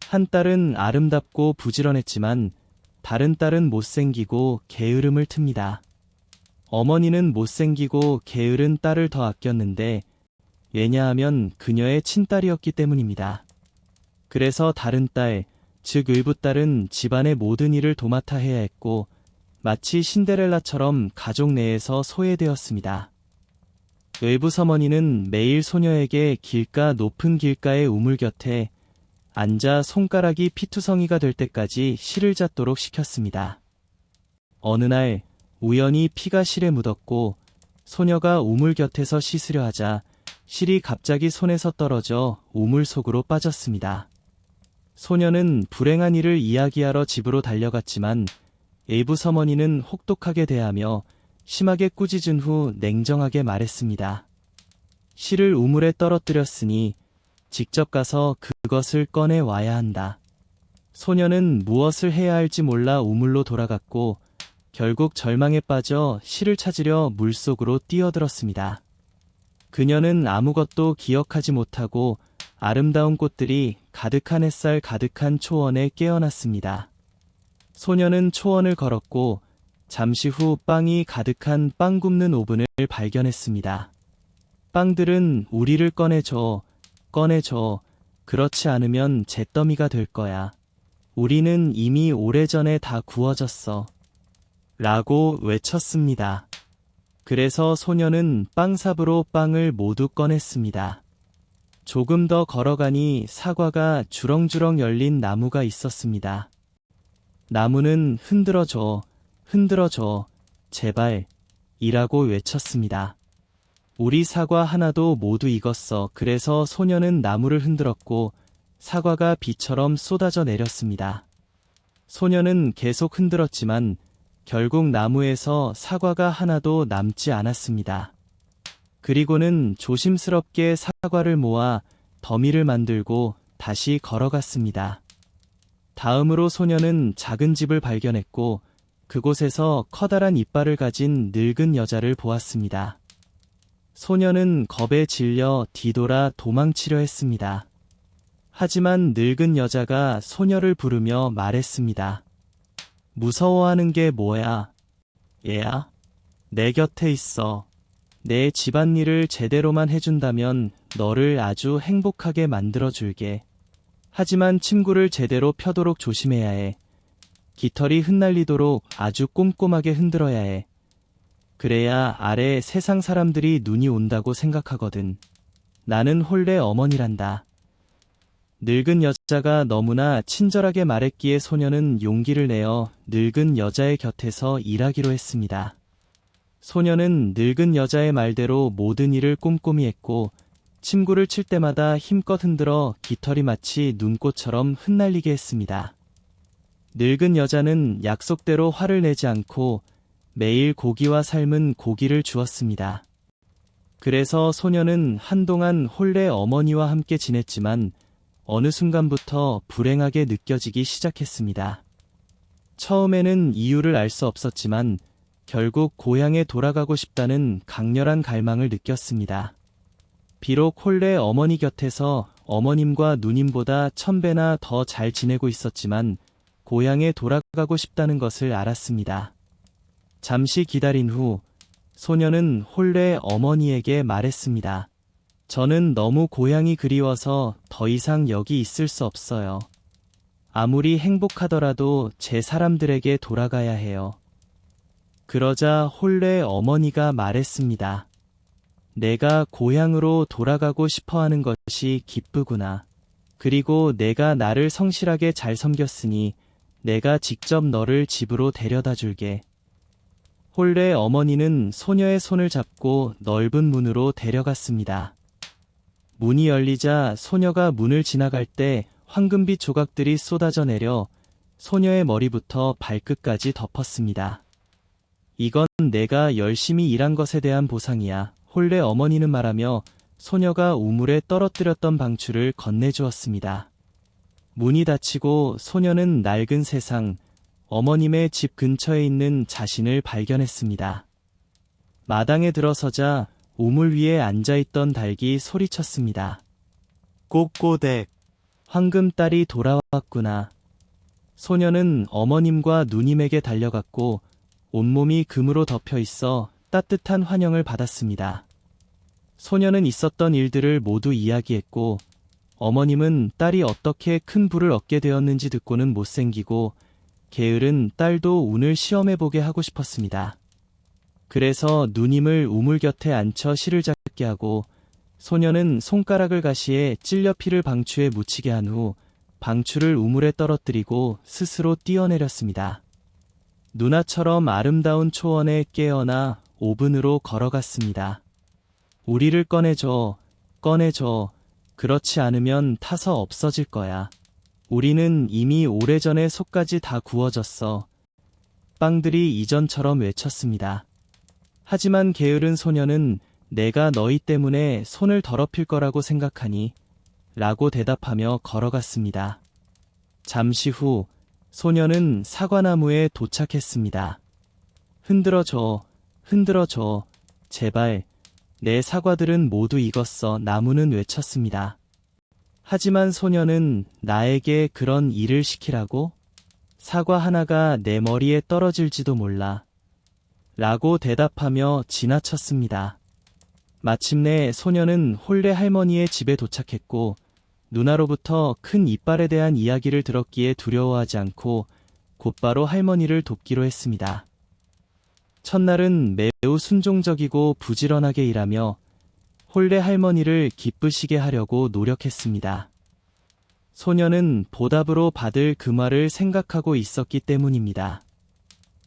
한 딸은 아름답고 부지런했지만 다른 딸은 못생기고 게으름을 틉니다. 어머니는 못생기고 게으른 딸을 더 아꼈는데 왜냐하면 그녀의 친딸이었기 때문입니다. 그래서 다른 딸, 즉 의붓딸은 집안의 모든 일을 도맡아 해야 했고 마치 신데렐라처럼 가족 내에서 소외되었습니다. 의붓어머니는 매일 소녀에게 길가 높은 길가의 우물 곁에 앉아 손가락이 피투성이가 될 때까지 실을 잣도록 시켰습니다. 어느 날 우연히 피가 실에 묻었고 소녀가 우물 곁에서 씻으려 하자 실이 갑자기 손에서 떨어져 우물 속으로 빠졌습니다. 소녀는 불행한 일을 이야기하러 집으로 달려갔지만 의붓어머니는 혹독하게 대하며 심하게 꾸짖은 후 냉정하게 말했습니다. 실을 우물에 떨어뜨렸으니 직접 가서 그것을 꺼내 와야 한다. 소녀는 무엇을 해야 할지 몰라 우물로 돌아갔고 결국 절망에 빠져 실을 찾으려 물속으로 뛰어들었습니다. 그녀는 아무것도 기억하지 못하고 아름다운 꽃들이 가득한 햇살 가득한 초원에 깨어났습니다. 소녀는 초원을 걸었고 잠시 후 빵이 가득한 빵 굽는 오븐을 발견했습니다. 빵들은 우리를 꺼내줘, 꺼내줘. 그렇지 않으면 잿더미가 될 거야. 우리는 이미 오래전에 다 구워졌어. 라고 외쳤습니다. 그래서 소녀는 빵삽으로 빵을 모두 꺼냈습니다. 조금 더 걸어가니 사과가 주렁주렁 열린 나무가 있었습니다. 나무는 흔들어줘, 흔들어줘, 제발, 이라고 외쳤습니다. 우리 사과 하나도 모두 익었어. 그래서 소녀는 나무를 흔들었고 사과가 비처럼 쏟아져 내렸습니다. 소녀는 계속 흔들었지만 결국 나무에서 사과가 하나도 남지 않았습니다. 그리고는 조심스럽게 사과를 모아 더미를 만들고 다시 걸어갔습니다. 다음으로 소녀는 작은 집을 발견했고 그곳에서 커다란 이빨을 가진 늙은 여자를 보았습니다. 소녀는 겁에 질려 뒤돌아 도망치려 했습니다. 하지만 늙은 여자가 소녀를 부르며 말했습니다. 무서워하는 게 뭐야? 얘야, 내 곁에 있어. 내 집안일을 제대로만 해준다면 너를 아주 행복하게 만들어줄게. 하지만 침구를 제대로 펴도록 조심해야 해. 깃털이 흩날리도록 아주 꼼꼼하게 흔들어야 해. 그래야 아래 세상 사람들이 눈이 온다고 생각하거든. 나는 홀레 어머니란다. 늙은 여자가 너무나 친절하게 말했기에 소녀는 용기를 내어 늙은 여자의 곁에서 일하기로 했습니다. 소녀는 늙은 여자의 말대로 모든 일을 꼼꼼히 했고 침구를 칠 때마다 힘껏 흔들어 깃털이 마치 눈꽃처럼 흩날리게 했습니다. 늙은 여자는 약속대로 화를 내지 않고 매일 고기와 삶은 고기를 주었습니다. 그래서 소녀는 한동안 홀레 어머니와 함께 지냈지만 어느 순간부터 불행하게 느껴지기 시작했습니다. 처음에는 이유를 알 수 없었지만 결국 고향에 돌아가고 싶다는 강렬한 갈망을 느꼈습니다. 비록 홀레 어머니 곁에서 어머님과 누님보다 1000배나 더 잘 지내고 있었지만 고향에 돌아가고 싶다는 것을 알았습니다. 잠시 기다린 후 소녀는 홀레 어머니에게 말했습니다. 저는 너무 고향이 그리워서 더 이상 여기 있을 수 없어요. 아무리 행복하더라도 제 사람들에게 돌아가야 해요. 그러자 홀레 어머니가 말했습니다. 내가 고향으로 돌아가고 싶어 하는 것이 기쁘구나. 그리고 내가 나를 성실하게 잘 섬겼으니 내가 직접 너를 집으로 데려다 줄게. 홀레 어머니는 소녀의 손을 잡고 넓은 문으로 데려갔습니다. 문이 열리자 소녀가 문을 지나갈 때 황금빛 조각들이 쏟아져 내려 소녀의 머리부터 발끝까지 덮었습니다. 이건 내가 열심히 일한 것에 대한 보상이야. 홀레 어머니는 말하며 소녀가 우물에 떨어뜨렸던 방출을 건네주었습니다. 문이 닫히고 소녀는 낡은 세상, 어머님의 집 근처에 있는 자신을 발견했습니다. 마당에 들어서자 우물 위에 앉아있던 닭이 소리쳤습니다. 꼬꼬댁, 황금딸이 돌아왔구나. 소녀는 어머님과 누님에게 달려갔고 온몸이 금으로 덮여 있어 따뜻한 환영을 받았습니다. 소녀는 있었던 일들을 모두 이야기했고 어머님은 딸이 어떻게 큰 부를 얻게 되었는지 듣고는 못생기고 게으른 딸도 운을 시험해보게 하고 싶었습니다. 그래서 누님을 우물 곁에 앉혀 실을 잡게 하고 소녀는 손가락을 가시에 찔려 피를 방추에 묻히게 한 후 방추를 우물에 떨어뜨리고 스스로 뛰어내렸습니다. 누나처럼 아름다운 초원에 깨어나 오븐으로 걸어갔습니다. 우리를 꺼내줘, 꺼내줘. 그렇지 않으면 타서 없어질 거야. 우리는 이미 오래전에 속까지 다 구워졌어. 빵들이 이전처럼 외쳤습니다. 하지만 게으른 소녀는 내가 너희 때문에 손을 더럽힐 거라고 생각하니? 라고 대답하며 걸어갔습니다. 잠시 후 소녀는 사과나무에 도착했습니다. 흔들어줘, 흔들어줘. 제발, 내 사과들은 모두 익었어. 나무는 외쳤습니다. 하지만 소녀는 나에게 그런 일을 시키라고? 사과 하나가 내 머리에 떨어질지도 몰라. 라고 대답하며 지나쳤습니다. 마침내 소녀는 홀레 할머니의 집에 도착했고 누나로부터 큰 이빨에 대한 이야기를 들었기에 두려워하지 않고 곧바로 할머니를 돕기로 했습니다. 첫날은 매우 순종적이고 부지런하게 일하며 홀레 할머니를 기쁘시게 하려고 노력했습니다. 소녀는 보답으로 받을 금화를 생각하고 있었기 때문입니다.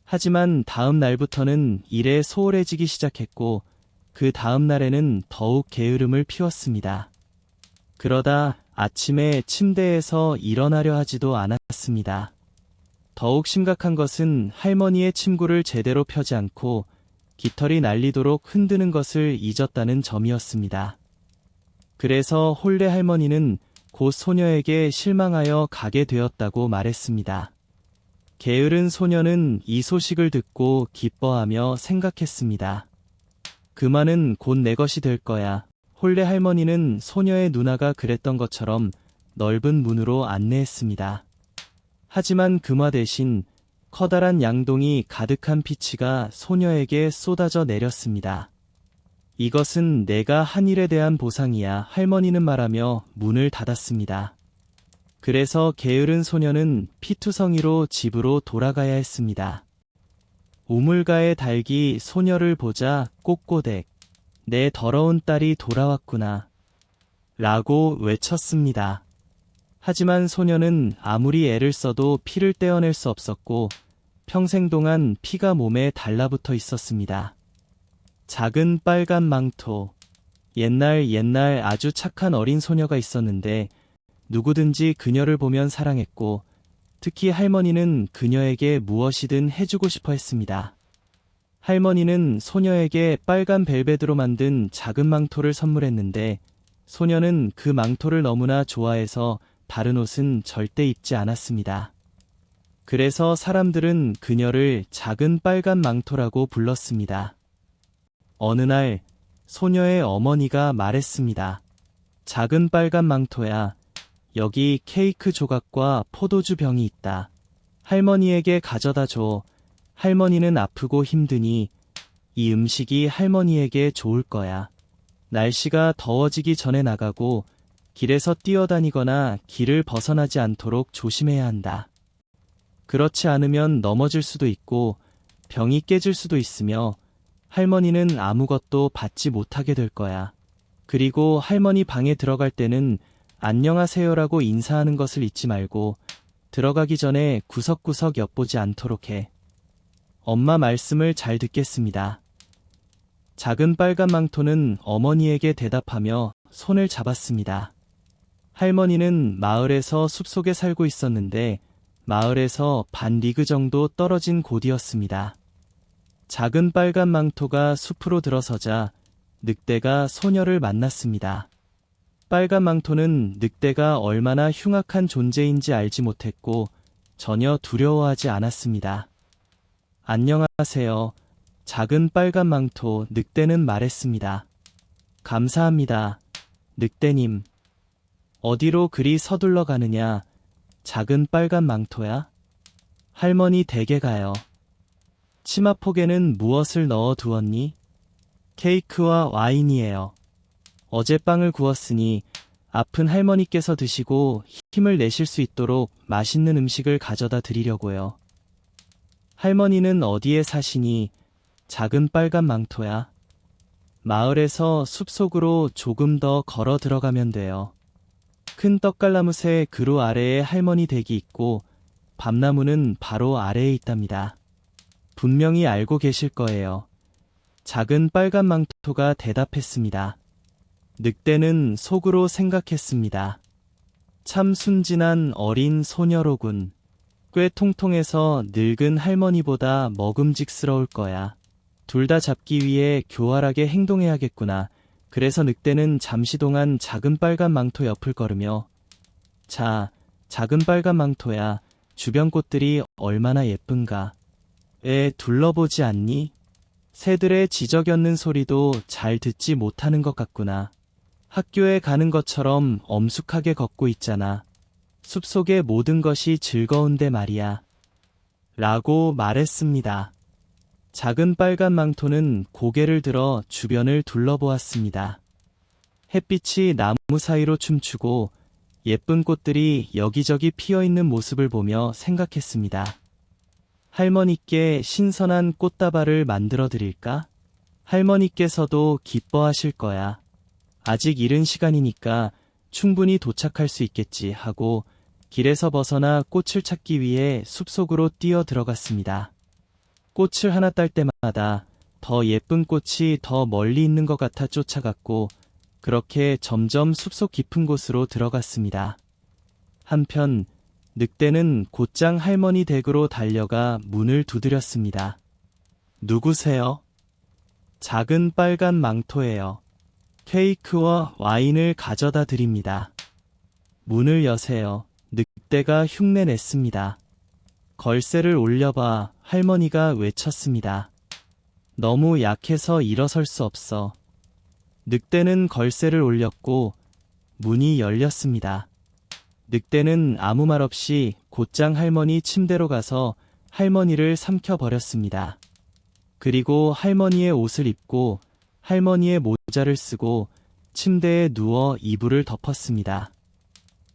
하지만 다음 날부터는 일에 소홀해지기 시작했고 그 다음 날에는 더욱 게으름을 피웠습니다. 그러다 아침에 침대에서 일어나려 하지도 않았습니다. 더욱 심각한 것은 할머니의 침구를 제대로 펴지 않고 깃털이 날리도록 흔드는 것을 잊었다는 점이었습니다. 그래서 홀레 할머니는 곧 소녀에게 실망하여 가게 되었다고 말했습니다. 게으른 소녀는 이 소식을 듣고 기뻐하며 생각했습니다. 금화는 곧 내 것이 될 거야. 홀레 할머니는 소녀의 누나가 그랬던 것처럼 넓은 문으로 안내했습니다. 하지만 금화 대신 커다란 양동이 가득한 피치가 소녀에게 쏟아져 내렸습니다. 이것은 내가 한 일에 대한 보상이야. 할머니는 말하며 문을 닫았습니다. 그래서 게으른 소녀는 피투성이로 집으로 돌아가야 했습니다. 우물가의 닭이 소녀를 보자 꼬꼬댁, 내 더러운 딸이 돌아왔구나 라고 외쳤습니다. 하지만 소녀는 아무리 애를 써도 피를 떼어낼 수 없었고 평생 동안 피가 몸에 달라붙어 있었습니다. 작은 빨간 망토. 옛날 아주 착한 어린 소녀가 있었는데 누구든지 그녀를 보면 사랑했고 특히 할머니는 그녀에게 무엇이든 해주고 싶어 했습니다. 할머니는 소녀에게 빨간 벨벳으로 만든 작은 망토를 선물했는데 소녀는 그 망토를 너무나 좋아해서 다른 옷은 절대 입지 않았습니다. 그래서 사람들은 그녀를 작은 빨간 망토라고 불렀습니다. 어느 날 소녀의 어머니가 말했습니다. 작은 빨간 망토야, 여기 케이크 조각과 포도주 병이 있다. 할머니에게 가져다 줘. 할머니는 아프고 힘드니 이 음식이 할머니에게 좋을 거야. 날씨가 더워지기 전에 나가고 길에서 뛰어다니거나 길을 벗어나지 않도록 조심해야 한다. 그렇지 않으면 넘어질 수도 있고 병이 깨질 수도 있으며 할머니는 아무것도 받지 못하게 될 거야. 그리고 할머니 방에 들어갈 때는 안녕하세요라고 인사하는 것을 잊지 말고 들어가기 전에 구석구석 엿보지 않도록 해. 엄마 말씀을 잘 듣겠습니다. 작은 빨간 망토는 어머니에게 대답하며 손을 잡았습니다. 할머니는 마을에서 숲속에 살고 있었는데 마을에서 반 리그 정도 떨어진 곳이었습니다. 작은 빨간 망토가 숲으로 들어서자 늑대가 소녀를 만났습니다. 빨간 망토는 늑대가 얼마나 흉악한 존재인지 알지 못했고 전혀 두려워하지 않았습니다. 안녕하세요. 작은 빨간 망토, 늑대는 말했습니다. 감사합니다. 늑대님. 어디로 그리 서둘러 가느냐? 작은 빨간 망토야? 할머니 댁에 가요. 치마폭에는 무엇을 넣어 두었니? 케이크와 와인이에요. 어젯빵을 구웠으니 아픈 할머니께서 드시고 힘을 내실 수 있도록 맛있는 음식을 가져다 드리려고요. 할머니는 어디에 사시니? 작은 빨간 망토야. 마을에서 숲속으로 조금 더 걸어 들어가면 돼요. 큰 떡갈나무새 그루 아래에 할머니 댁이 있고 밤나무는 바로 아래에 있답니다. 분명히 알고 계실 거예요. 작은 빨간 망토가 대답했습니다. 늑대는 속으로 생각했습니다. 참 순진한 어린 소녀로군. 꽤 통통해서 늙은 할머니보다 먹음직스러울 거야. 둘 다 잡기 위해 교활하게 행동해야겠구나. 그래서 늑대는 잠시 동안 작은 빨간 망토 옆을 걸으며 자, 작은 빨간 망토야. 주변 꽃들이 얼마나 예쁜가. 둘러보지 않니? 새들의 지저귀는 소리도 잘 듣지 못하는 것 같구나. 학교에 가는 것처럼 엄숙하게 걷고 있잖아. 숲속의 모든 것이 즐거운데 말이야. 라고 말했습니다. 작은 빨간 망토는 고개를 들어 주변을 둘러보았습니다. 햇빛이 나무 사이로 춤추고 예쁜 꽃들이 여기저기 피어있는 모습을 보며 생각했습니다. 할머니께 신선한 꽃다발을 만들어 드릴까? 할머니께서도 기뻐하실 거야. 아직 이른 시간이니까 충분히 도착할 수 있겠지 하고 길에서 벗어나 꽃을 찾기 위해 숲속으로 뛰어 들어갔습니다. 꽃을 하나 딸 때마다 더 예쁜 꽃이 더 멀리 있는 것 같아 쫓아갔고 그렇게 점점 숲속 깊은 곳으로 들어갔습니다. 한편 늑대는 곧장 할머니 댁으로 달려가 문을 두드렸습니다. 누구세요? 작은 빨간 망토예요. 케이크와 와인을 가져다 드립니다. 문을 여세요. 늑대가 흉내냈습니다. 걸쇠를 올려봐. 할머니가 외쳤습니다. 너무 약해서 일어설 수 없어. 늑대는 걸쇠를 올렸고 문이 열렸습니다. 늑대는 아무 말 없이 곧장 할머니 침대로 가서 할머니를 삼켜버렸습니다. 그리고 할머니의 옷을 입고 할머니의 모자를 쓰고 침대에 누워 이불을 덮었습니다.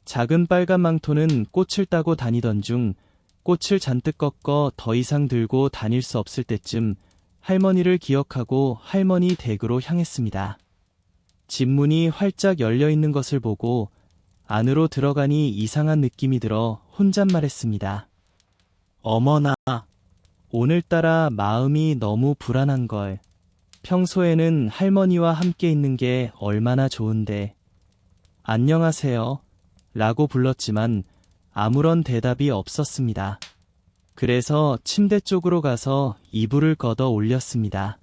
작은 빨간 망토는 꽃을 따고 다니던 중 꽃을 잔뜩 꺾어 더 이상 들고 다닐 수 없을 때쯤 할머니를 기억하고 할머니 댁으로 향했습니다. 집 문이 활짝 열려 있는 것을 보고 안으로 들어가니 이상한 느낌이 들어 혼잣말했습니다. 어머나, 오늘따라 마음이 너무 불안한걸. 평소에는 할머니와 함께 있는 게 얼마나 좋은데. 안녕하세요. 라고 불렀지만 아무런 대답이 없었습니다. 그래서 침대 쪽으로 가서 이불을 걷어 올렸습니다.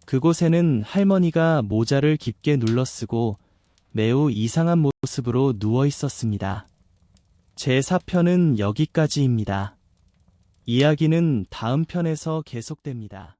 그곳에는 할머니가 모자를 깊게 눌러쓰고 매우 이상한 모습으로 누워 있었습니다. 제 4편은 여기까지입니다. 이야기는 다음 편에서 계속됩니다.